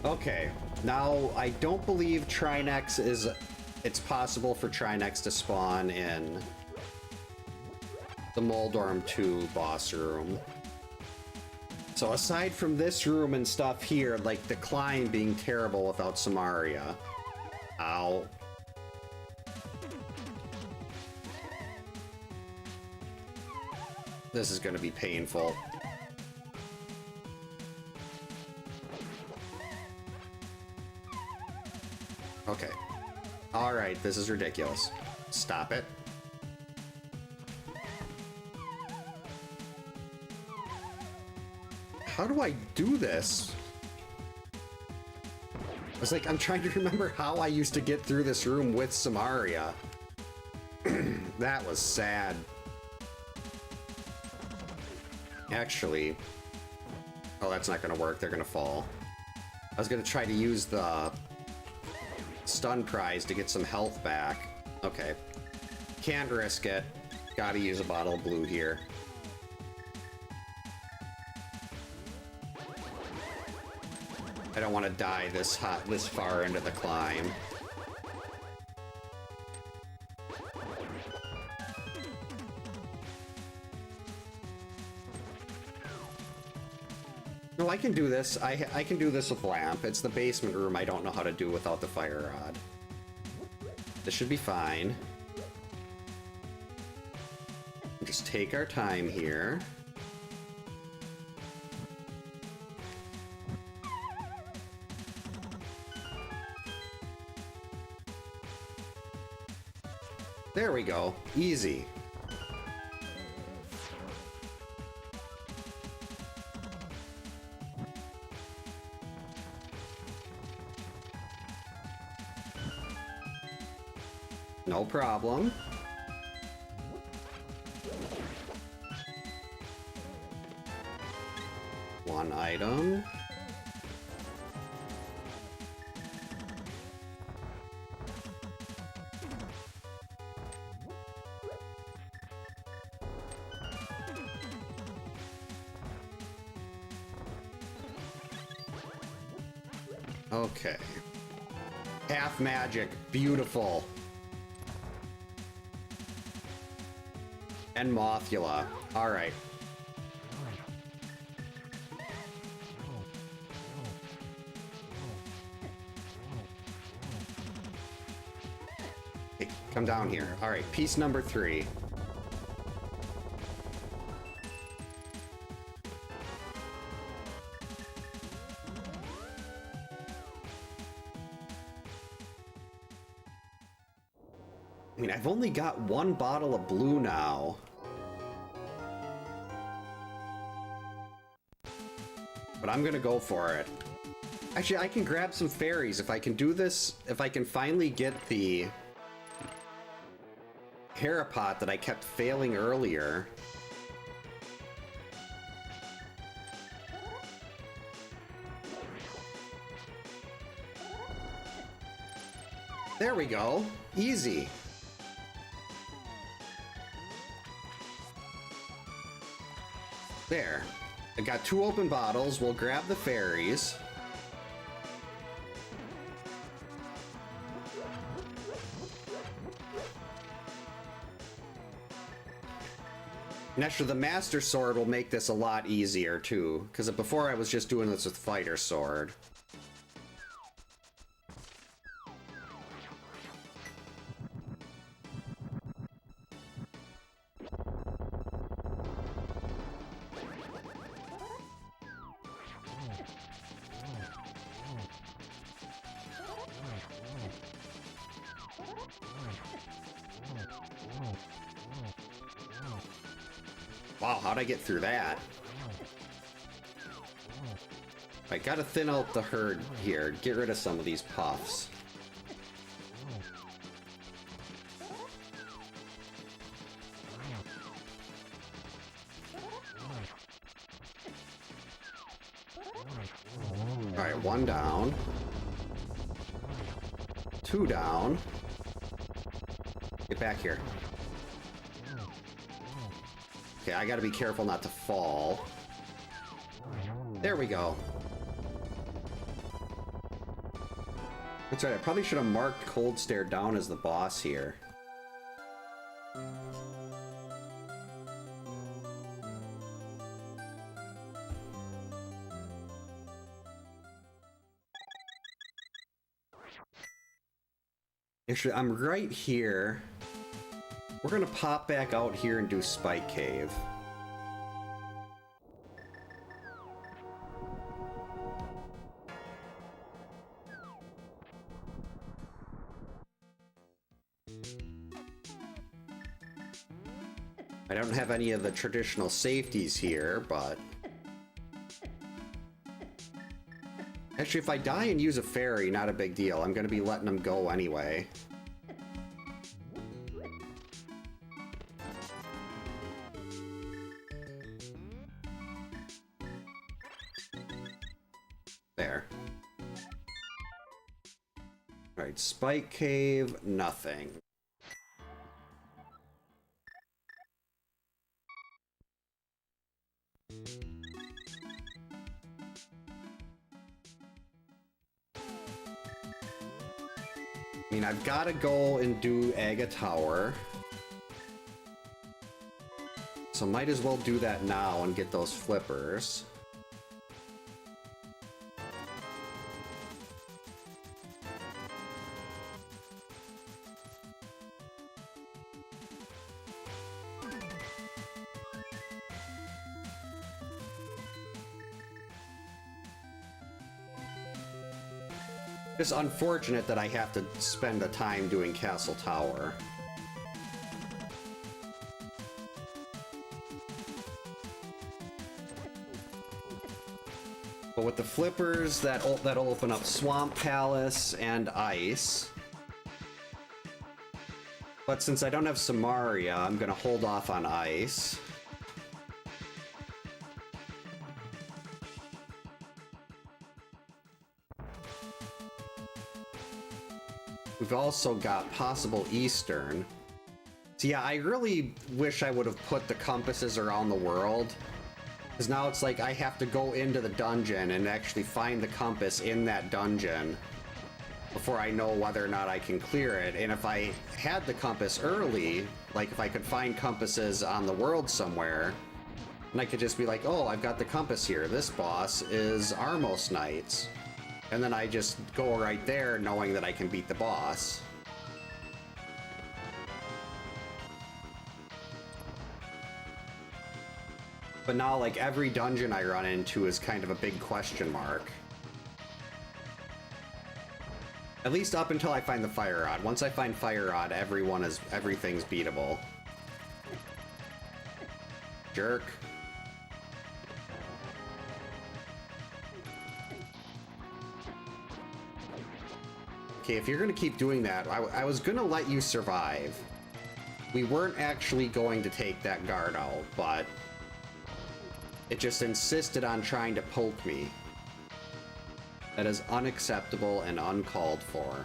Speaker 1: Okay, now I don't believe Trinex is... It's possible for Trinex to spawn in the Moldorm 2 boss room. So aside from this room and stuff here, like the climb being terrible without Samaria. Ow. This is gonna be painful. Okay. Alright, this is ridiculous. Stop it. How do I do this? It's like, I'm trying to remember how I used to get through this room with Samaria. That was sad. Actually... Oh, that's not gonna work. They're gonna fall. I was gonna try to use the stun prize to get some health back. Okay. Can't risk it. Gotta use a bottle of blue here. I don't want to die this far into the climb. No, I can do this. I can do this with Lamp. It's the basement room I don't know how to do without the fire rod. This should be fine. Just take our time here. There we go. Easy. No problem. One item. Okay. Half magic. Beautiful. And Mothula. Alright. Hey, come down here. Alright, piece number 3. I mean, I've only got one bottle of blue now. but I'm gonna go for it. Actually, I can grab some fairies if I can do this. If I can finally get the Harapot that I kept failing earlier. There we go. Easy. There. I got 2 open bottles. We'll grab the fairies. And actually, the Master Sword will make this a lot easier, too. Because before I was just doing this with Fighter Sword. Wow, how'd I get through that? I gotta thin out the herd here, get rid of some of these puffs. Alright, 1 down. 2 down. Get back here. Okay, I gotta be careful not to fall. There we go. That's right, I probably should have marked Cold Stare down as the boss here. Actually, I'm right here. We're gonna pop back out here and do Spike Cave. I don't have any of the traditional safeties here, but... Actually, if I die and use a fairy, not a big deal. I'm gonna be letting them go anyway. There. Alright, Spike Cave, nothing. I mean, I've got to go and do Aga Tower. So might as well do that now and get those flippers. It's unfortunate that I have to spend the time doing Castle Tower. But with the flippers, that'll open up Swamp Palace and Ice. But since I don't have Samaria, I'm gonna hold off on Ice. We've also got possible Eastern. So yeah, I really wish I would have put the compasses around the world. Because now it's like I have to go into the dungeon and actually find the compass in that dungeon before I know whether or not I can clear it. And if I had the compass early, like if I could find compasses on the world somewhere, and I could just be like, oh, I've got the compass here. This boss is Armos Knights. And then I just go right there knowing that I can beat the boss. But now, like, every dungeon I run into is kind of a big question mark. At least up until I find the Fire Rod. Once I find Fire Rod, everything's beatable. Jerk. Okay, if you're gonna keep doing that, I was gonna let you survive. We weren't actually going to take that guard out, but it just insisted on trying to poke me. That is unacceptable and uncalled for.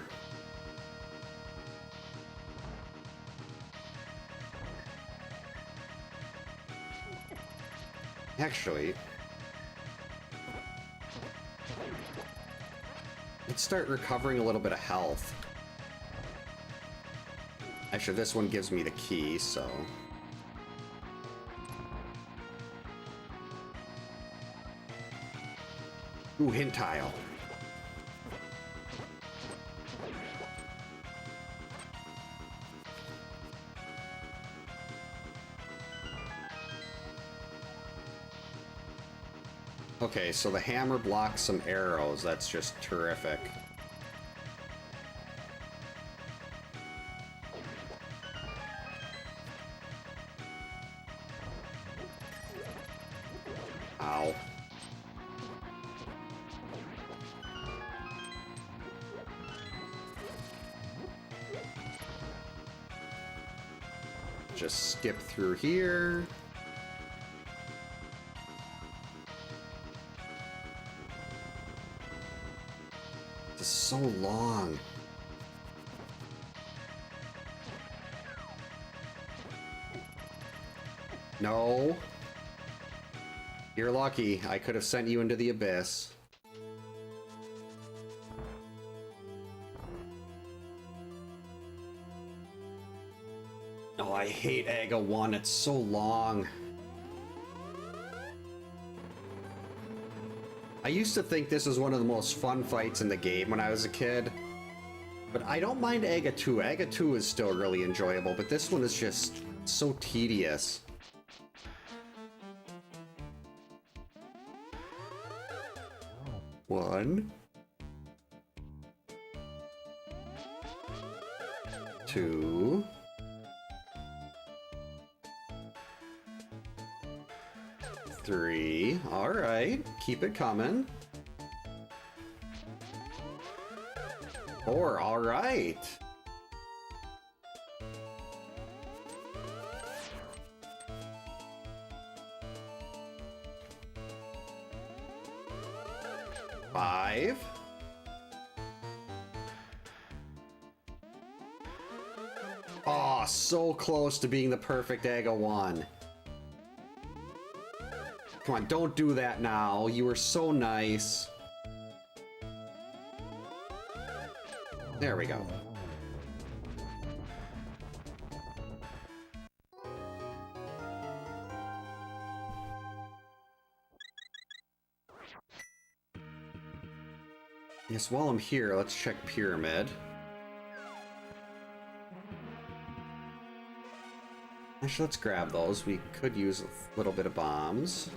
Speaker 1: Actually, let's start recovering a little bit of health. Actually, this one gives me the key, so... Ooh, hint tile. Okay, so the hammer blocks some arrows. That's just terrific. Ow. Just skip through here. This is so long. No. You're lucky. I could have sent you into the abyss. Oh, I hate Aga 1. It's so long. I used to think this was one of the most fun fights in the game when I was a kid. But I don't mind Aga 2. Aga 2 is still really enjoyable, but this one is just so tedious. One. Two. Three. All right. Keep it coming. Four. All right. Five. Oh, so close to being the perfect Aga 1. Come on, don't do that now. You were so nice. There we go. Yes, while I'm here, let's check Pyramid. Actually, let's grab those. We could use a little bit of bombs.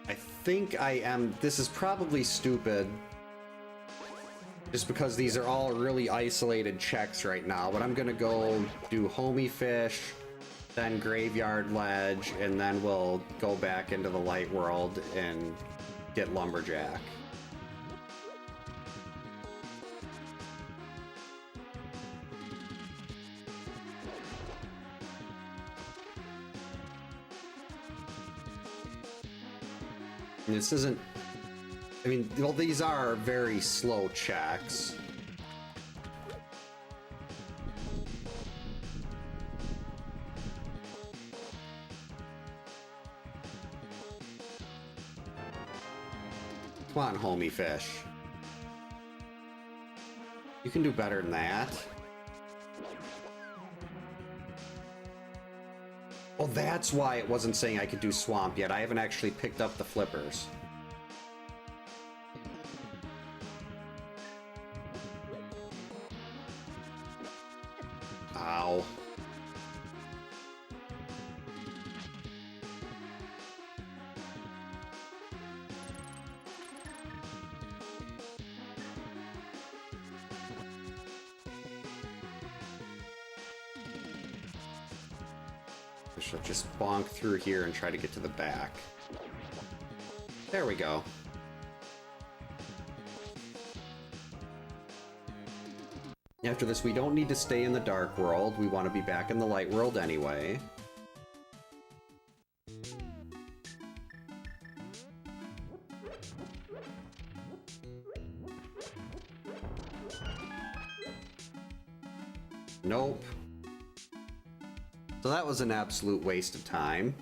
Speaker 1: I think I am... This is probably stupid. Just because these are all really isolated checks right now, but I'm gonna go do Homie Fish, then Graveyard Ledge, and then we'll go back into the Light World and get Lumberjack. And this isn't... I mean, well, these are very slow checks. Come on, Homie Fish. You can do better than that. Oh, that's why it wasn't saying I could do Swamp yet. I haven't actually picked up the flippers. Ow. I should just bonk through here and try to get to the back. There we go. After this, we don't need to stay in the dark world. We want to be back in the light world anyway. Nope. So that was an absolute waste of time.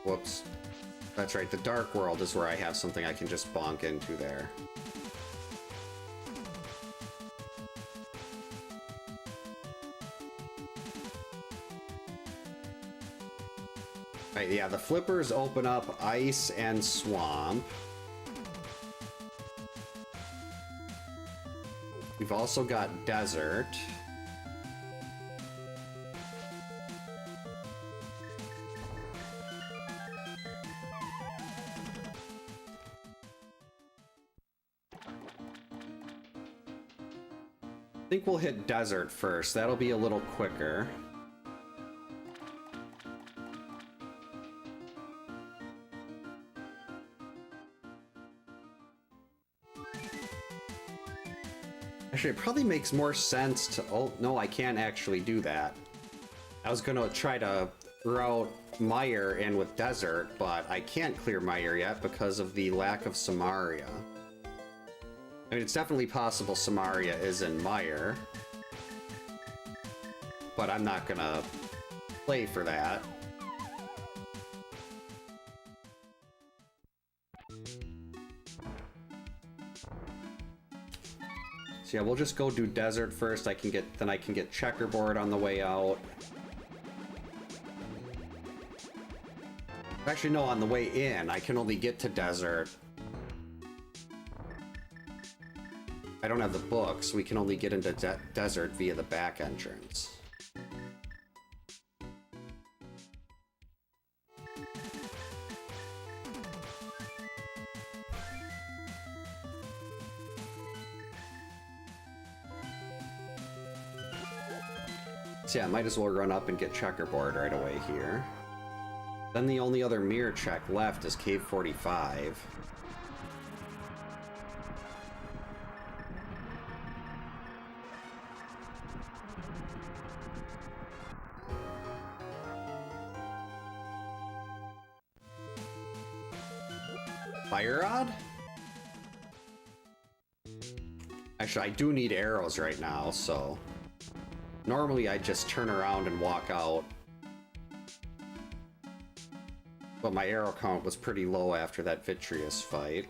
Speaker 1: Whoops. That's right, the dark world is where I have something I can just bonk into there. Right, yeah, the flippers open up ice and swamp. We've also got desert. I think we'll hit desert first. That'll be a little quicker. Actually, it probably makes more sense to... Oh, no, I can't actually do that. I was gonna try to route Mire in with desert, but I can't clear Mire yet because of the lack of Samaria. I mean, it's definitely possible Samaria is in Mire, but I'm not gonna play for that. So yeah, we'll just go do desert first. Then I can get checkerboard on the way out. Actually, no, on the way in, I can only get to desert. I don't have the books. We can only get into desert via the back entrance. So yeah, I might as well run up and get checkerboard right away here. Then the only other mirror check left is Cave 45. Fire rod? Actually, I do need arrows right now, so... Normally, I just turn around and walk out. But my arrow count was pretty low after that Vitreous fight.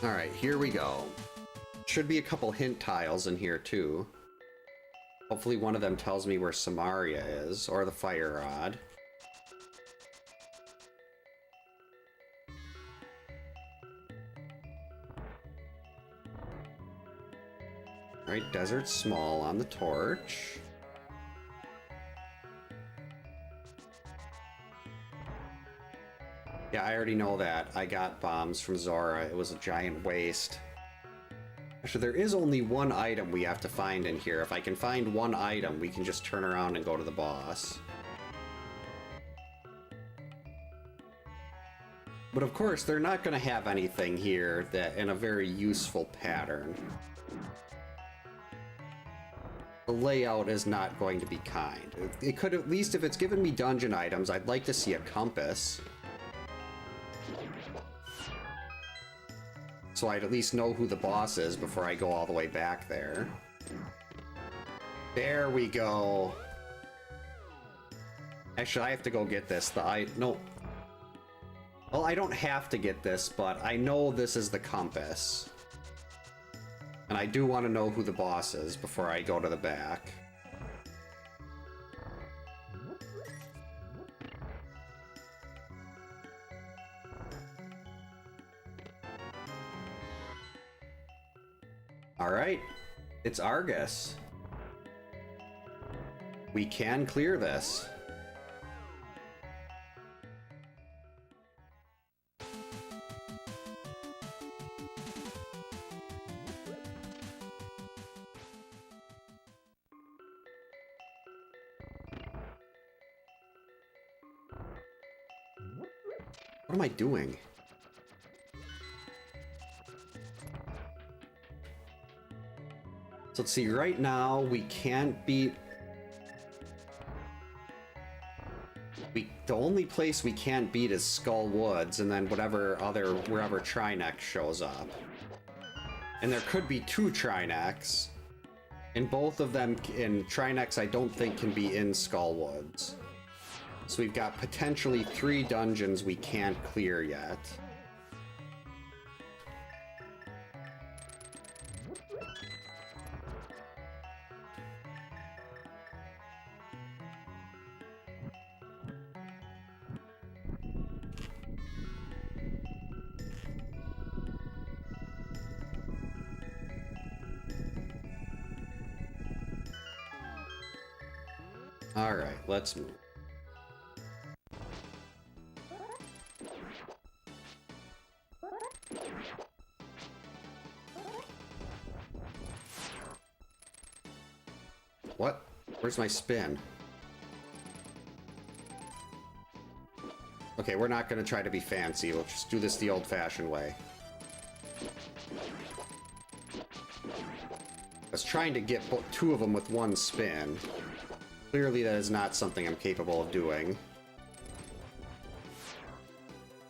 Speaker 1: Alright, here we go. Should be a couple hint tiles in here too. Hopefully one of them tells me where Samaria is, or the fire rod. Alright, desert small on the torch. Yeah, I already know that. I got bombs from Zora. It was a giant waste. Actually, there is only one item we have to find in here. If I can find one item, we can just turn around and go to the boss. But of course, they're not going to have anything here that in a very useful pattern. The layout is not going to be kind. It could, at least if it's given me dungeon items, I'd like to see a compass. So I'd at least know who the boss is before I go all the way back there. There we go. Actually, I have to go get this. No. Well, I don't have to get this, but I know this is the compass. And I do want to know who the boss is before I go to the back. Alright, it's Argus. We can clear this. What am I doing? So let's see, right now we can't beat... The only place we can't beat is Skull Woods, and then wherever Trinex shows up. And there could be two Trinex. And both of them in Trinex I don't think can be in Skull Woods. So we've got potentially 3 dungeons we can't clear yet. All right, let's move. What? Where's my spin? Okay, we're not going to try to be fancy. We'll just do this the old-fashioned way. I was trying to get 2 of them with 1 spin. Clearly that is not something I'm capable of doing.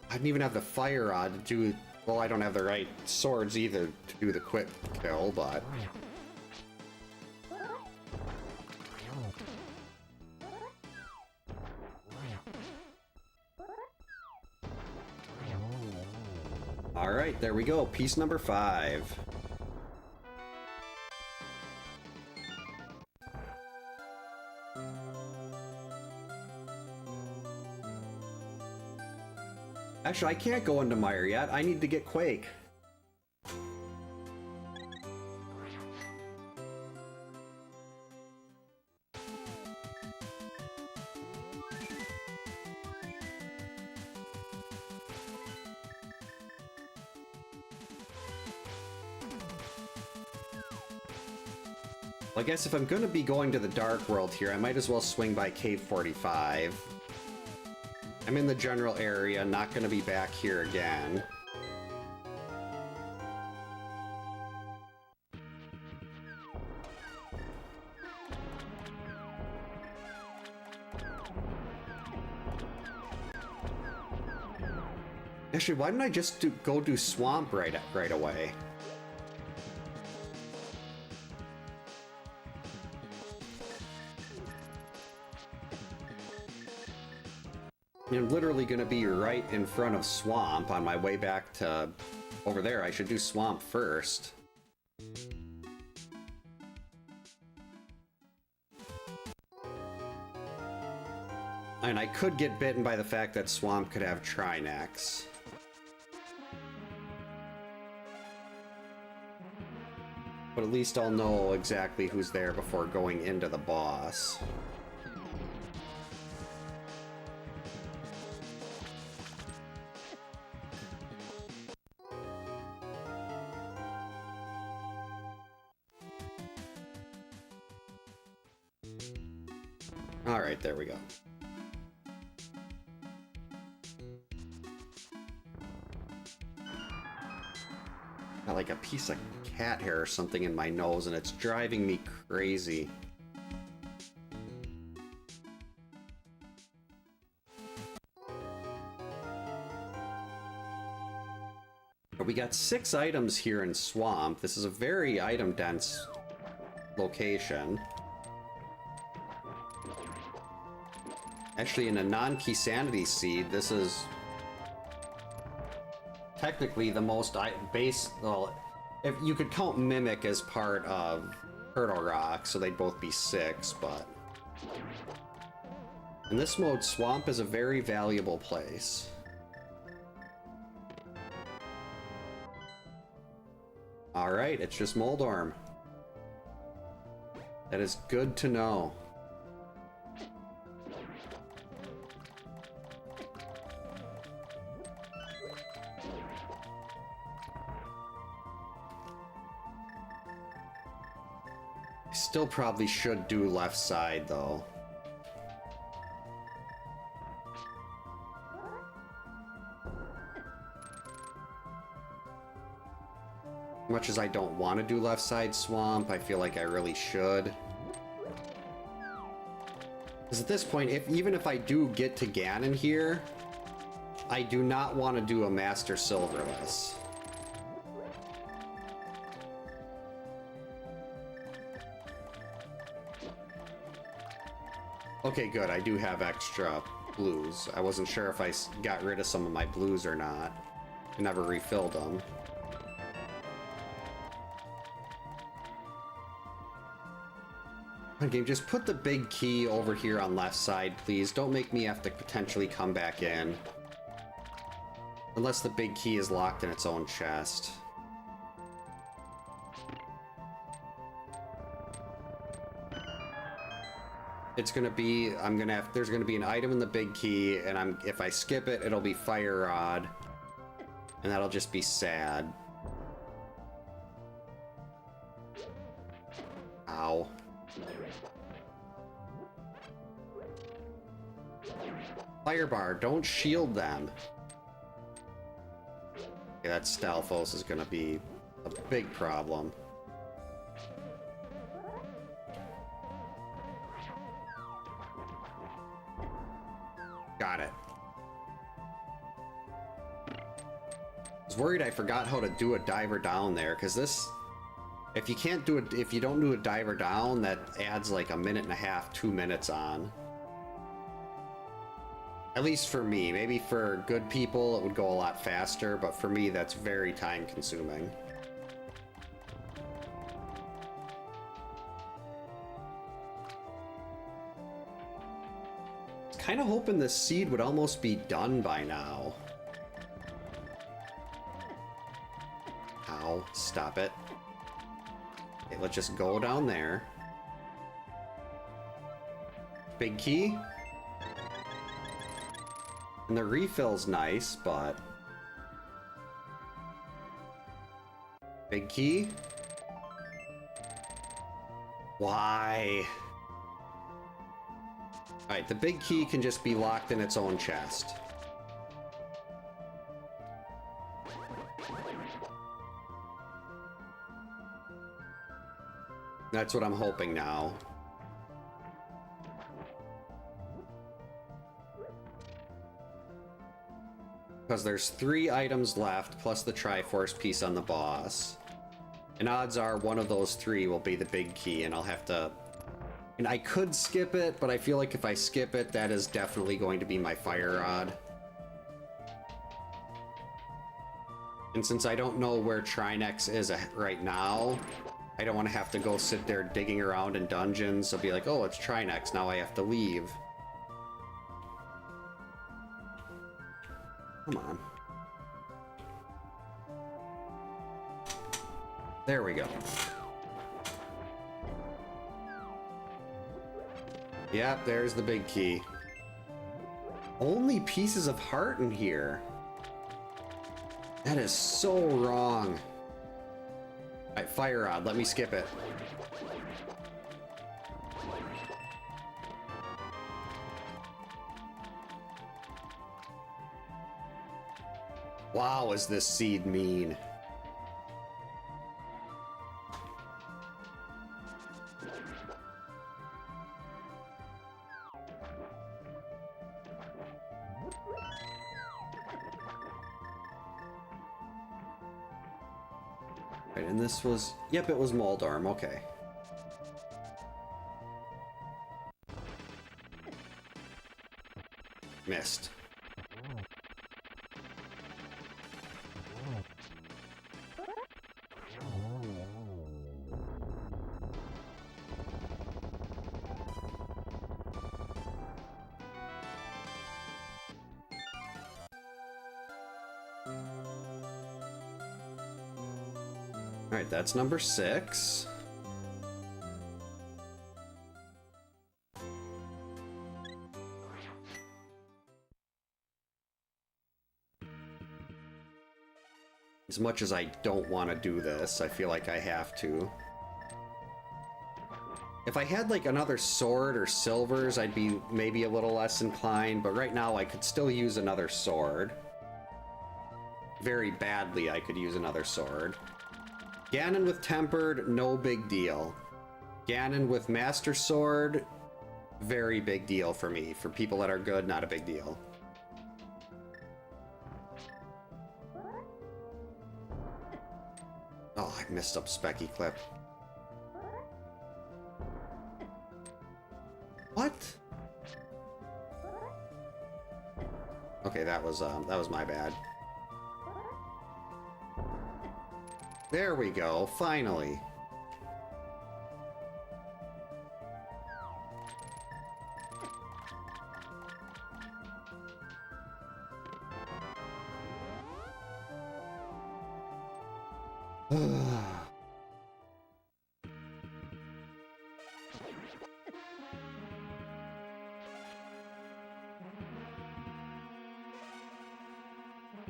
Speaker 1: I didn't even have the fire rod to do... Well, I don't have the right swords either to do the quick kill, but... Alright, there we go. Piece number 5. Actually, I can't go into Mire yet. I need to get Quake. Well, I guess if I'm going to be going to the Dark World here, I might as well swing by Cave 45. I'm in the general area, not going to be back here again. Actually, why didn't I just go do Swamp right away? I'm literally going to be right in front of Swamp on my way back to over there. I should do Swamp first. And I could get bitten by the fact that Swamp could have Trinex. But at least I'll know exactly who's there before going into the boss. Alright, there we go. Got like a piece of cat hair or something in my nose and it's driving me crazy. We got 6 items here in Swamp. This is a very item-dense location. Actually, in a non-key sanity seed, this is technically the most base. Well, if you could count Mimic as part of Turtle Rock, so they'd both be 6, but in this mode, Swamp is a very valuable place. Alright, it's just Moldorm. That is good to know. I still probably should do left side, though. Much as I don't want to do left side swamp, I feel like I really should. Because at this point, even if I do get to Ganon here, I do not want to do a Master Silverless. Okay, good. I do have extra blues. I wasn't sure if I got rid of some of my blues or not. I never refilled them. Okay, just put the big key over here on left side, please. Don't make me have to potentially come back in. Unless the big key is locked in its own chest. It's gonna be, there's gonna be an item in the big key, and if I skip it, it'll be Fire Rod. And that'll just be sad. Ow. Fire bar, don't shield them. Okay, that Stalfos is gonna be a big problem. Got it. I was worried I forgot how to do a diver down there, because this, if you don't do a diver down, that adds like 1.5 minutes, 2 minutes on. At least for me. Maybe for good people it would go a lot faster, but for me that's very time consuming. I was kind of hoping this seed would almost be done by now. Ow, stop it. Okay, let's just go down there. Big key. And the refill's nice, but... Big key? Why? Alright, the big key can just be locked in its own chest. That's what I'm hoping now. Because there's 3 items left, plus the Triforce piece on the boss. And odds are one of those 3 will be the big key, and I'll have to... And I could skip it, but I feel like if I skip it, that is definitely going to be my Fire Rod. And since I don't know where Trinex is right now, I don't want to have to go sit there digging around in dungeons. I'll be like, oh, it's Trinex, now I have to leave. Come on. There we go. Yep, there's the big key. Only pieces of heart in here. That is so wrong. Alright, Fire Rod, let me skip it. Wow, is this seed mean? Right, and this was... Yep, it was Moldorm, okay. Missed. Alright, that's number 6. As much as I don't want to do this, I feel like I have to. If I had like another sword or silvers, I'd be maybe a little less inclined, but right now I could still use another sword. Very badly, I could use another sword. Ganon with tempered, no big deal. Ganon with master sword, very big deal for me. For people that are good, not a big deal. Oh, I messed up Specky Clip. What? Okay, that was my bad. There we go, finally.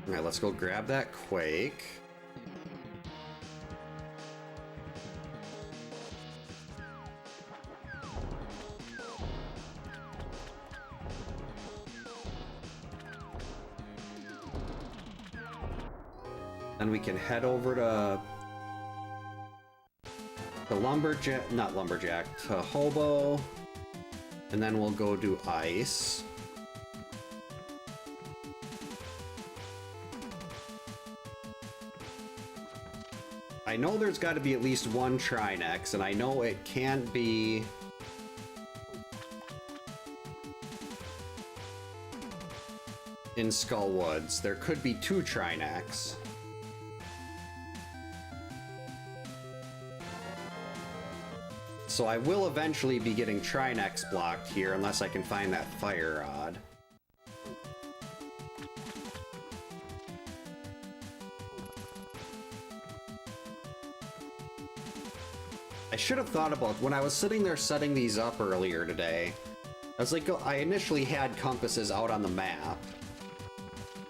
Speaker 1: Alright, let's go grab that Quake. Then we can head over to the Lumberjack, not Lumberjack, to Hobo. And then we'll go do Ice. I know there's got to be at least one Trinex, and I know it can't be... in Skull Woods. There could be 2 Trinex. So I will eventually be getting Trinex blocked here, unless I can find that Fire Rod. I should have thought about, when I was sitting there setting these up earlier today, I was like, oh, I initially had compasses out on the map.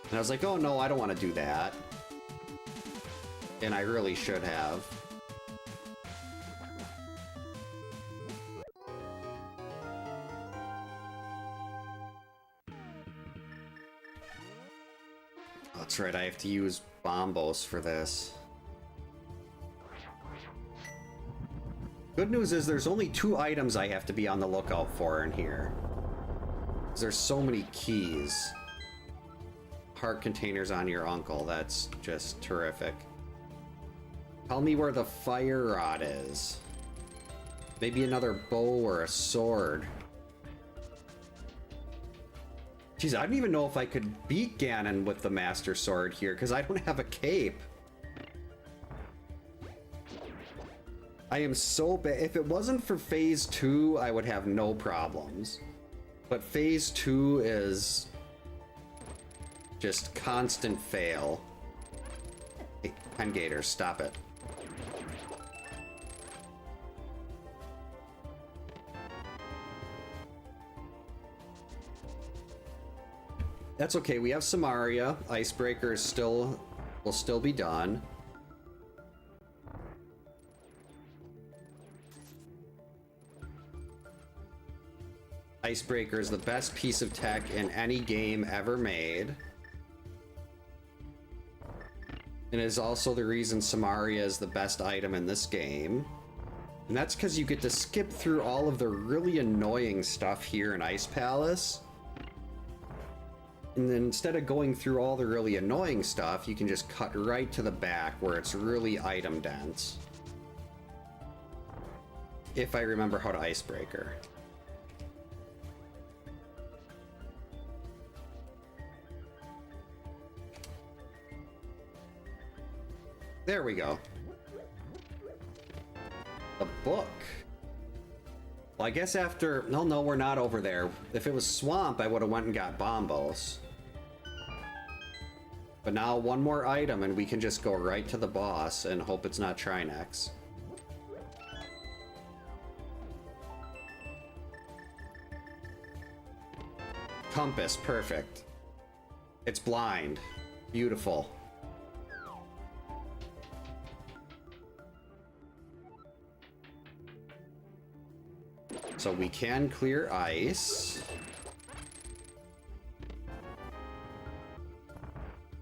Speaker 1: And I was like, oh no, I don't want to do that. And I really should have. That's right, I have to use Bombos for this. Good news is there's only 2 items I have to be on the lookout for in here. 'Cause there's so many keys. Heart containers on your uncle, that's just terrific. Tell me where the Fire Rod is. Maybe another bow or a sword. Jeez, I don't even know if I could beat Ganon with the Master Sword here, because I don't have a cape. I am so bad. If it wasn't for Phase 2, I would have no problems. But Phase 2 is just constant fail. Hey, Pengator, stop it. That's okay, we have Samaria. Icebreaker is will still be done. Icebreaker is the best piece of tech in any game ever made. And it is also the reason Samaria is the best item in this game. And that's because you get to skip through all of the really annoying stuff here in Ice Palace. And then instead of going through all the really annoying stuff, you can just cut right to the back where it's really item dense. If I remember how to Icebreaker. There we go. The book. Well, I guess after... No, we're not over there. If it was Swamp, I would have went and got Bombos. But now one more item and we can just go right to the boss and hope it's not Trinex. Compass, perfect. It's blind. Beautiful. So we can clear ice.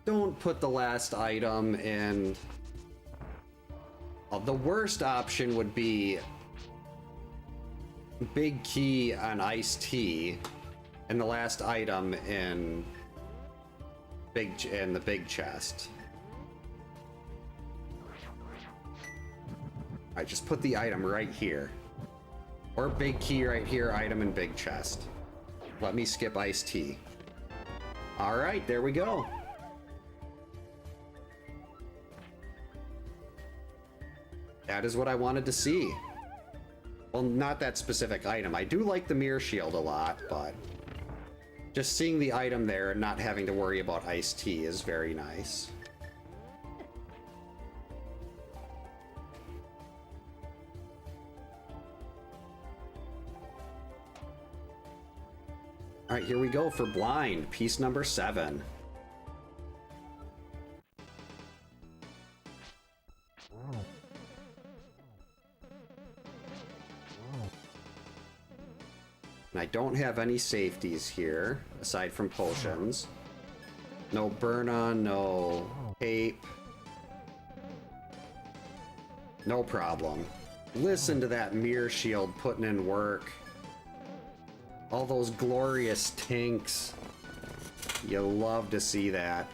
Speaker 1: Don't put the last item in. The worst option would be big key on iced tea and the last item in the big chest. Alright, just put the item right here. Or big key right here, item in big chest. Let me skip iced tea. Alright, there we go. That is what I wanted to see. Well, not that specific item. I do like the mirror shield a lot, but just seeing the item there and not having to worry about iced tea is very nice. All right, here we go for blind, piece number 7. And I don't have any safeties here, aside from potions. No burn on, no cape. No problem. Listen to that mirror shield putting in work. All those glorious tinks. You love to see that.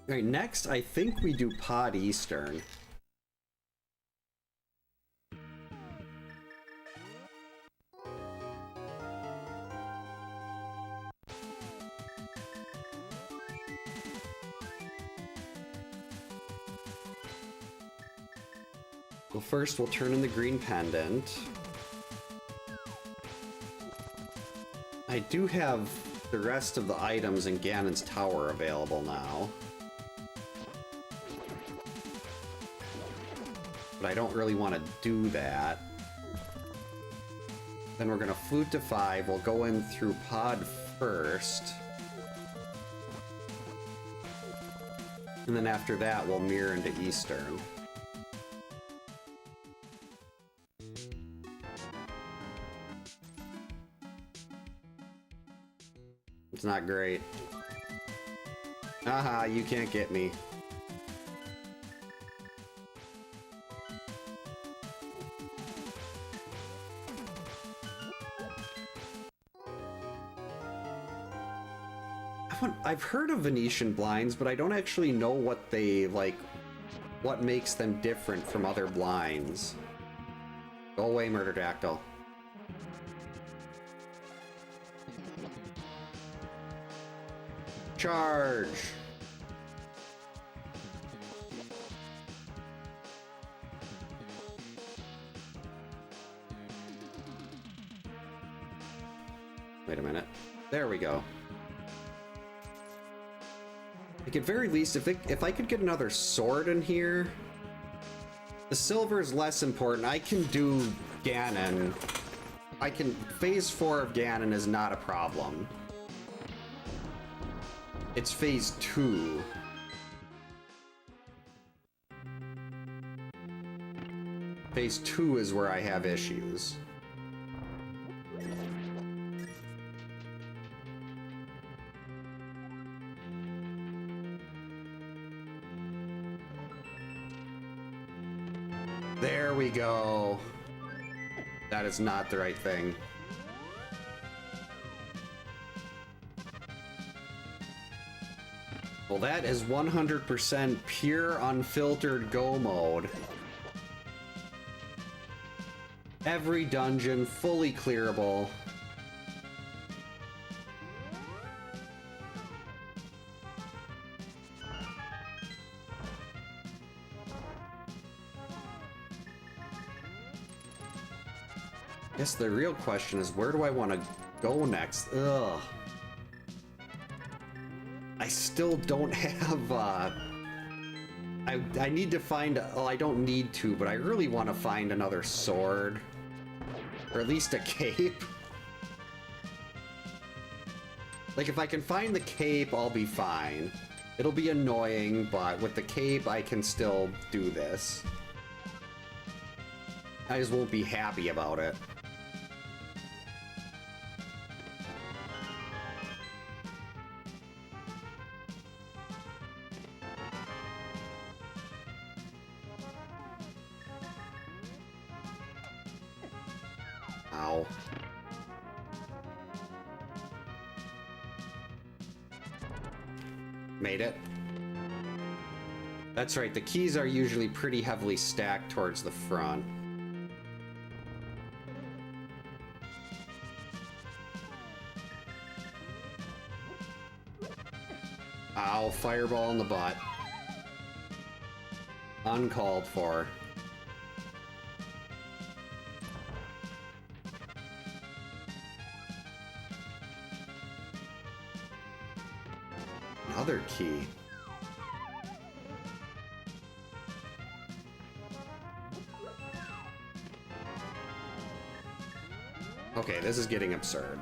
Speaker 1: All right, next I think we do Pod Eastern. Well, first we'll turn in the green pendant. I do have the rest of the items in Ganon's tower available now. But I don't really want to do that. Then we're gonna flute to 5. We'll go in through Pod first. And then after that, we'll mirror into Eastern. It's not great. Haha, you can't get me. I've heard of Venetian blinds, but I don't actually know what they, like, what makes them different from other blinds. Go away, Murderdactyl. Charge! Wait a minute. There we go. Like, at very least, if I could get another sword in here, the silver is less important. I can do Ganon. Phase 4 of Ganon is not a problem. It's phase 2. Phase 2 is where I have issues. There we go. That is not the right thing. Well, that is 100% pure unfiltered go mode. Every dungeon fully clearable. guess the real question is, where do I want to go next? Ugh. I still don't have, I need to find, well, I don't need to, but I really want to find another sword. Or at least a cape. Like, if I can find the cape, I'll be fine. It'll be annoying, but with the cape, I can still do this. I just won't be happy about it. Ow. Made it. That's right, the keys are usually pretty heavily stacked towards the front. Ow, fireball in the butt. Uncalled for. Another key. Okay, this is getting absurd.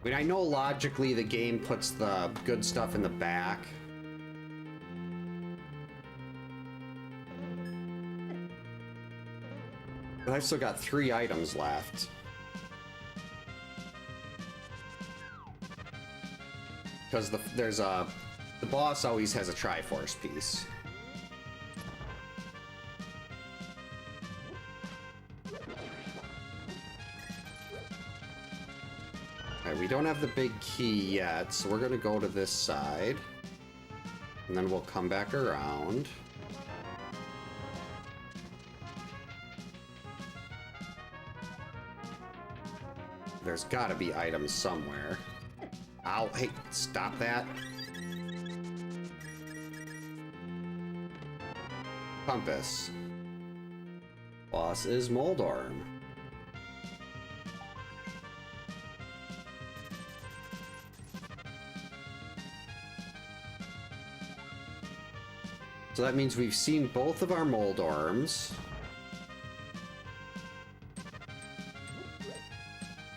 Speaker 1: I mean, I know logically the game puts the good stuff in the back. But I've still got 3 items left. Because the boss always has a Triforce piece. Alright, we don't have the big key yet, so we're gonna go to this side. And then we'll come back around. There's gotta be items somewhere. Ow, hey, stop that. Compass. Boss is Moldorm. So that means we've seen both of our Moldorms.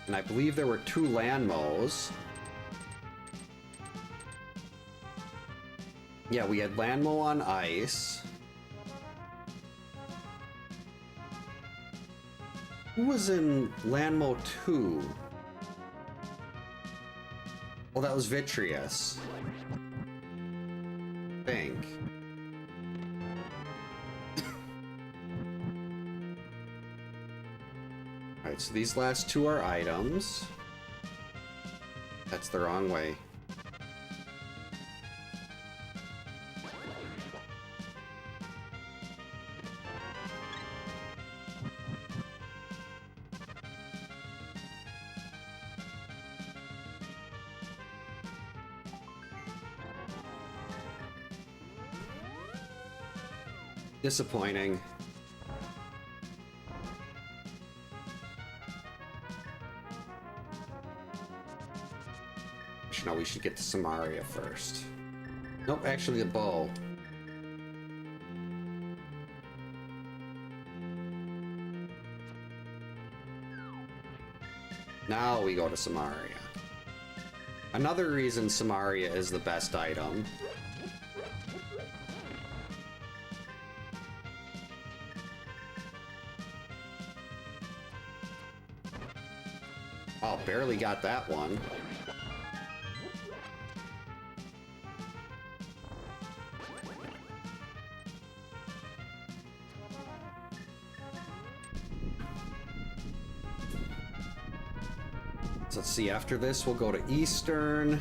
Speaker 1: And I believe there were 2 Landmos. Yeah, we had Landmo on ice. Who was in Landmo 2? Oh, that was Vitreous. I think. Alright, so these last 2 are items. That's the wrong way. Disappointing. No, we should get to Samaria first. Nope, actually the bow. Now we go to Samaria. Another reason Samaria is the best item. Oh, barely got that one. So let's see, after this we'll go to Eastern.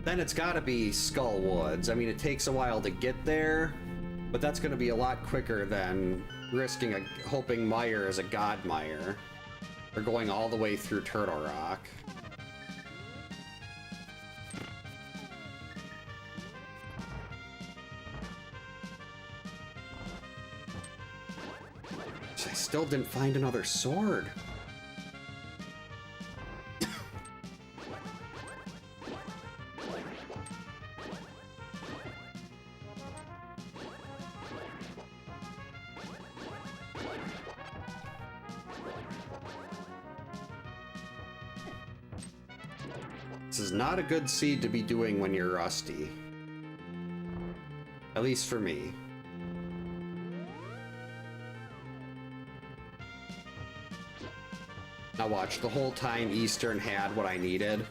Speaker 1: Then it's gotta be Skull Woods. I mean, it takes a while to get there, but that's gonna be a lot quicker than risking hoping Mire is a God Mire. Or going all the way through Turtle Rock. I still didn't find another sword. This is not a good seed to be doing when you're rusty. At least for me. Now watch, the whole time Eastern had what I needed.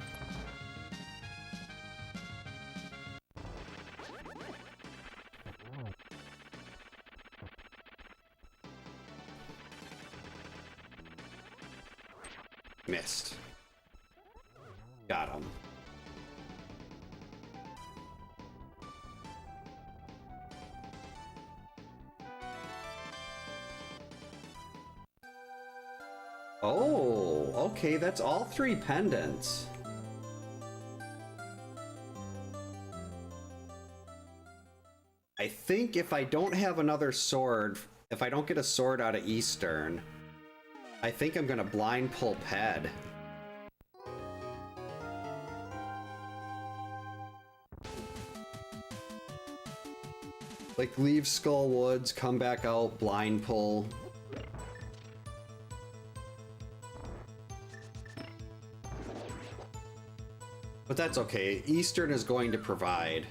Speaker 1: Missed. Got him. Oh, okay, that's all 3 pendants. I think if I don't have another sword, if I don't get a sword out of Eastern, I think I'm gonna blind pull Ped. Like, leave Skull Woods, come back out, blind pull. But that's okay. Eastern is going to provide.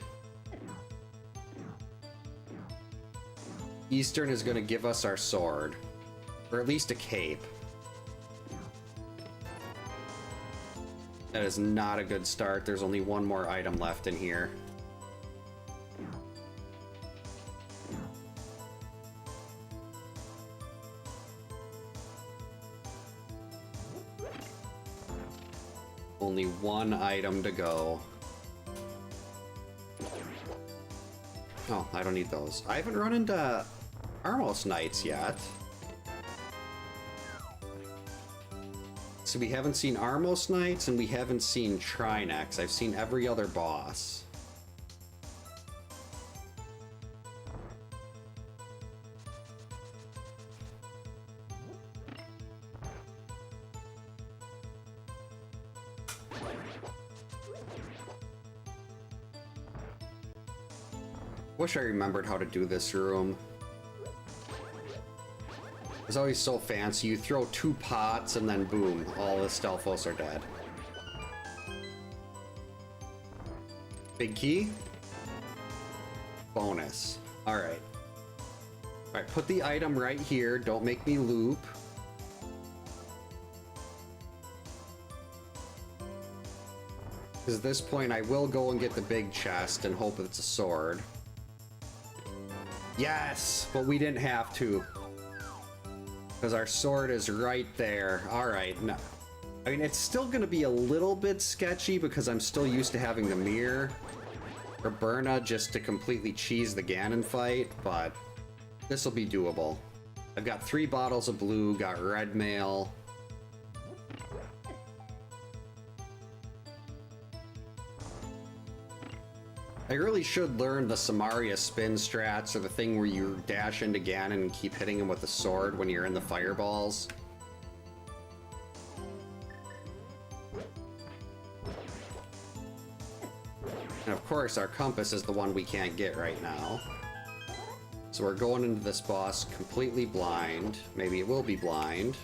Speaker 1: Eastern is going to give us our sword. Or at least a cape. That is not a good start. There's only one more item left in here. Only one item to go. Oh, I don't need those. I haven't run into Armos Knights yet. So we haven't seen Armos Knights and we haven't seen Trinex. I've seen every other boss. Wish I remembered how to do this room. It's always so fancy. You throw 2 pots and then boom, all the Stelphos are dead. Big key? Bonus. Alright. Alright, put the item right here. Don't make me loop. Because at this point I will go and get the big chest and hope it's a sword. Yes, but we didn't have to. Because our sword is right there. Alright, no. I mean, it's still going to be a little bit sketchy because I'm still used to having the mirror or Burna just to completely cheese the Ganon fight, but this will be doable. I've got 3 bottles of blue, got red mail. I really should learn the Samaria spin strats, or the thing where you dash into Ganon and keep hitting him with the sword when you're in the fireballs. And of course, our compass is the one we can't get right now. So we're going into this boss completely blind. Maybe it will be blind.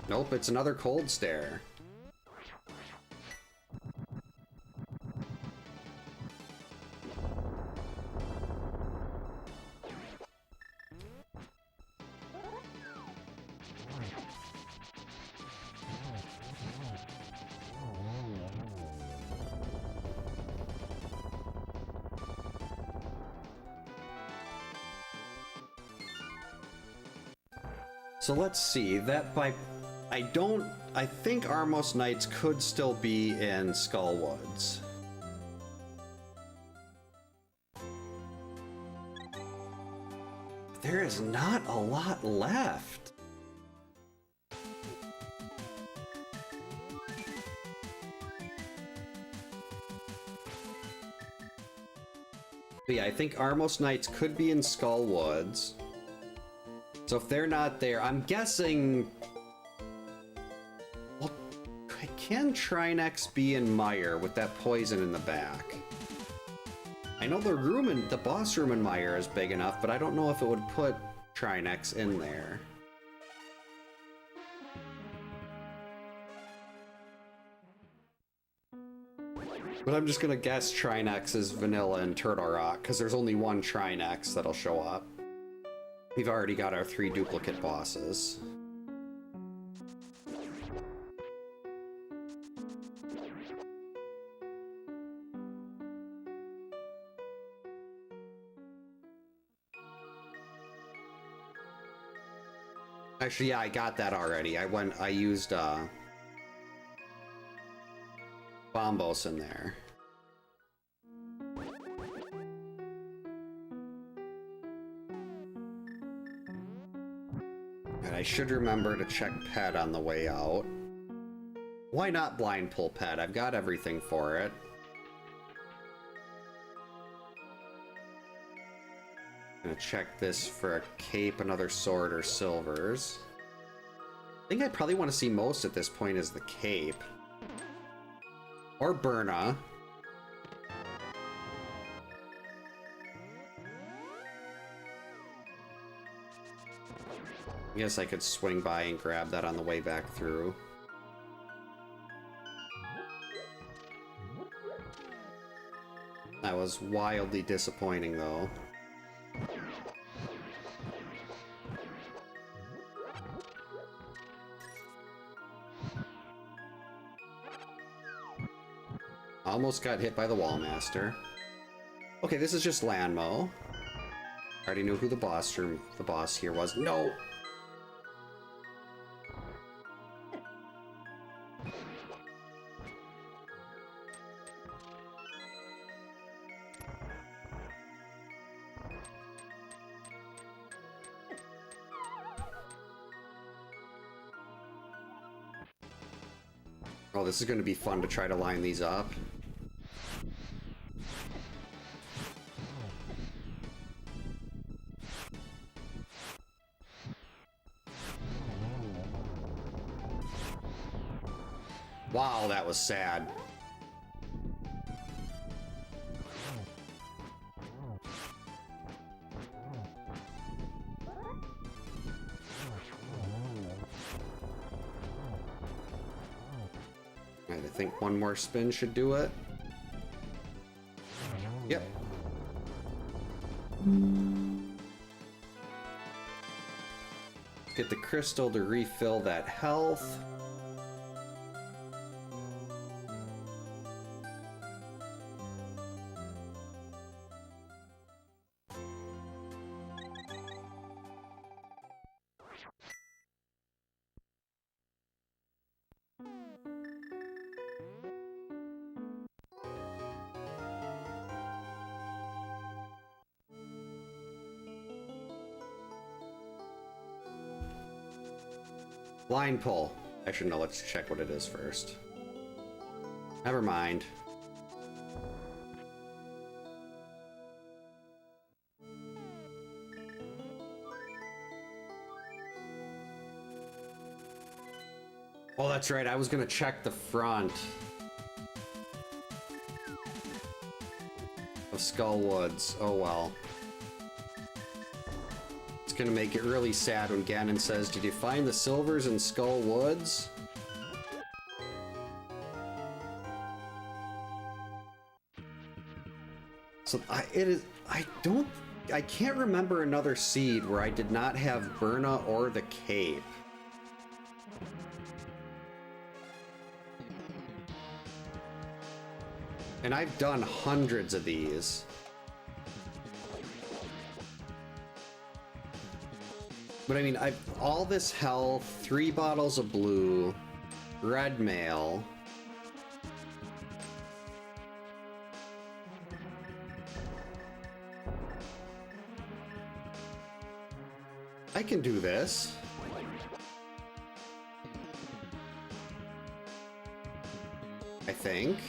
Speaker 1: Nope, it's another cold stare. So let's see, that by... I think Armos Knights could still be in Skull Woods. There is not a lot left. But yeah, I think Armos Knights could be in Skull Woods. So if they're not there, I'm guessing... Well, can Trinex be in Mire with that poison in the back? I know the boss room in Mire is big enough, but I don't know if it would put Trinex in there. But I'm just gonna guess Trinex is Vanilla and Turtle Rock, because there's only one Trinex that'll show up. We've already got our 3 duplicate bosses. Actually, yeah, I got that already. I used, Bombos in there. And I should remember to check Pet on the way out. Why not blind pull Pet? I've got everything for it. Gonna check this for a cape, another sword, or silvers. I think I probably want to see most at this point is the cape. Or Burna. I guess I could swing by and grab that on the way back through. That was wildly disappointing, though. Almost got hit by the Wallmaster. Okay, this is just Lanmo. Already knew who the boss here was. No! Oh, this is going to be fun to try to line these up. Wow, that was sad. Alright, I think one more spin should do it. Yep. Get the crystal to refill that health. Blind pull. Actually, no, let's check what it is first. Never mind. Oh, that's right. I was gonna check the front of Skull Woods. Oh well. Gonna make it really sad when Ganon says, "Did you find the silvers in Skull Woods?" So I can't remember another seed where I did not have Burna or the cape. And I've done hundreds of these. But I mean, all this health, 3 bottles of blue, red mail. I can do this. I think.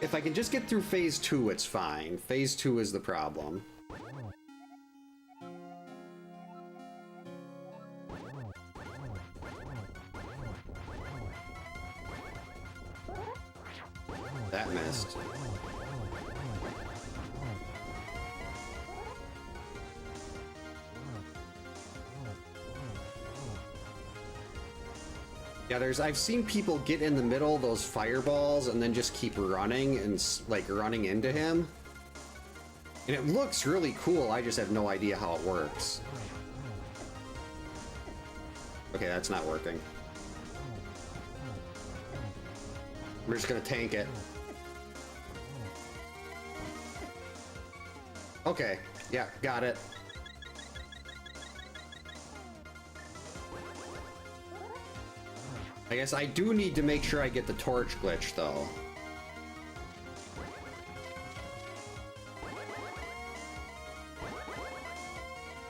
Speaker 1: If I can just get through phase 2, it's fine. Phase 2 is the problem. That missed. Yeah, I've seen people get in the middle of those fireballs and then just keep running and like running into him. And it looks really cool, I just have no idea how it works. Okay, that's not working. We're just gonna tank it. Okay, yeah, got it. I guess I do need to make sure I get the torch glitch, though.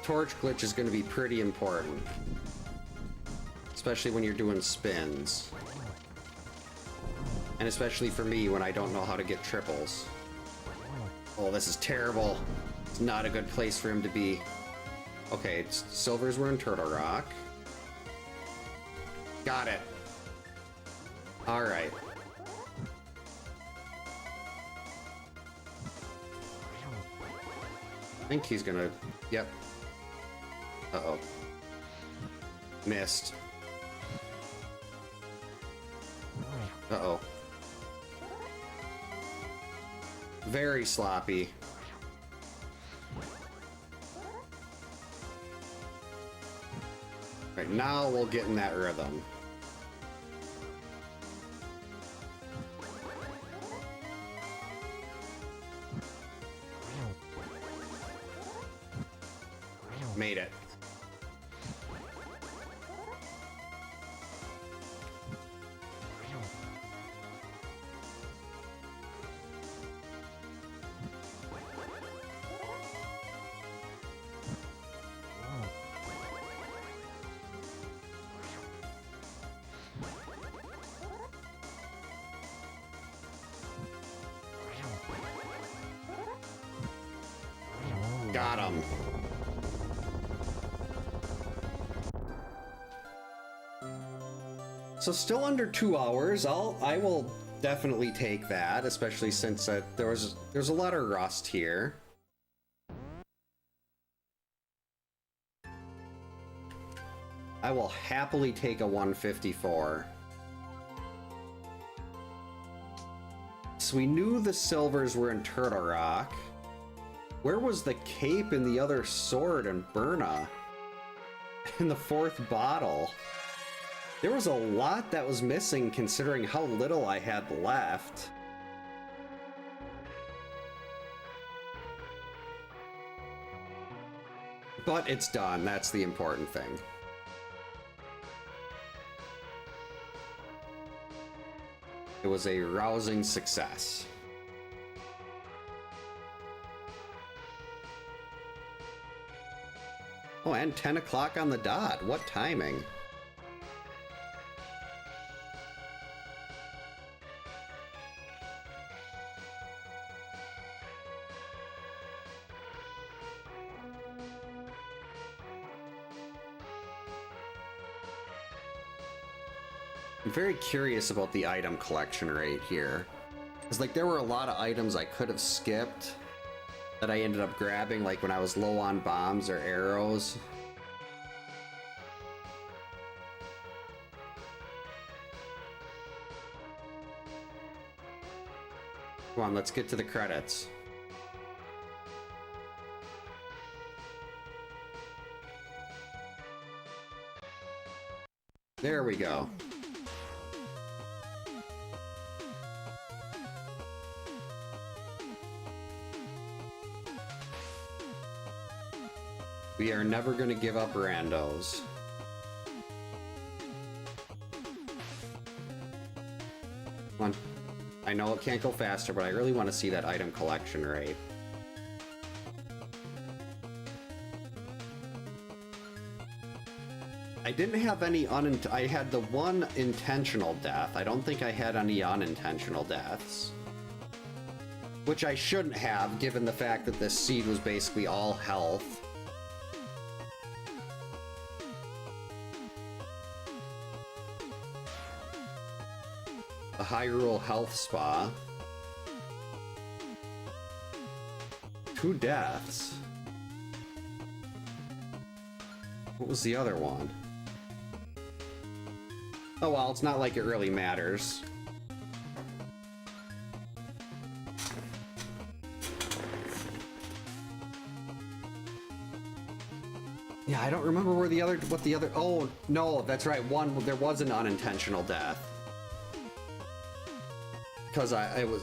Speaker 1: Torch glitch is going to be pretty important. Especially when you're doing spins. And especially for me when I don't know how to get triples. Oh, this is terrible. It's not a good place for him to be. Okay, silvers were in Turtle Rock. Got it. Alright. I think he's gonna... Yep. Uh-oh. Missed. Uh-oh. Very sloppy. Right, now we'll get in that rhythm. Made it. Got him. So still under 2 hours. I will definitely take that, especially since there's a lot of rust here. I will happily take a 154. So we knew the silvers were in Turtle Rock. Where was the cape and the other sword in Burna? In the 4th bottle. There was a lot that was missing considering how little I had left. But it's done, that's the important thing. It was a rousing success. Oh, and 10 o'clock on the dot. What timing? I'm very curious about the item collection rate here. Because, like, there were a lot of items I could have skipped that I ended up grabbing, like when I was low on bombs or arrows. Come on, let's get to the credits. There we go. We are never going to give up randos. Come on. I know it can't go faster, but I really want to see that item collection rate. I didn't have any I had the one intentional death. I don't think I had any unintentional deaths. Which I shouldn't have, given the fact that this seed was basically all health. A Hyrule Health Spa. 2 deaths. What was the other one? Oh well, it's not like it really matters. Yeah, I don't remember where the other, what the other, oh no, that's right, there was an unintentional death. Because I was,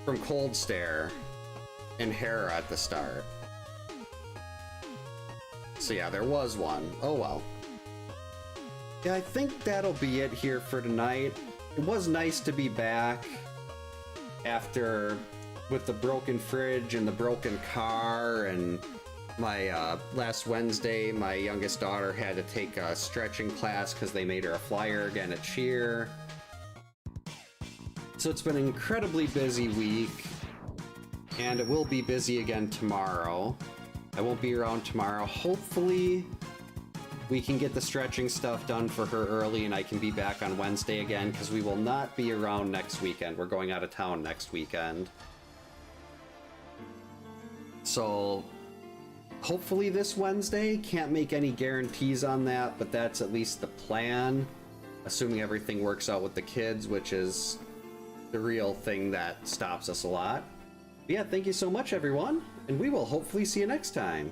Speaker 1: from Cold Stare and Hera at the start. So yeah, there was one. Oh well. Yeah, I think that'll be it here for tonight. It was nice to be back after, with the broken fridge and the broken car, and my last Wednesday, my youngest daughter had to take a stretching class because they made her a flyer again at cheer. So it's been an incredibly busy week, and it will be busy again tomorrow. I won't be around tomorrow. Hopefully we can get the stretching stuff done for her early and I can be back on Wednesday again, because we will not be around next weekend. We're going out of town next weekend. So hopefully this Wednesday. Can't make any guarantees on that, but that's at least the plan. Assuming everything works out with the kids, which is the real thing that stops us a lot. But yeah, thank you so much everyone, and we will hopefully see you next time.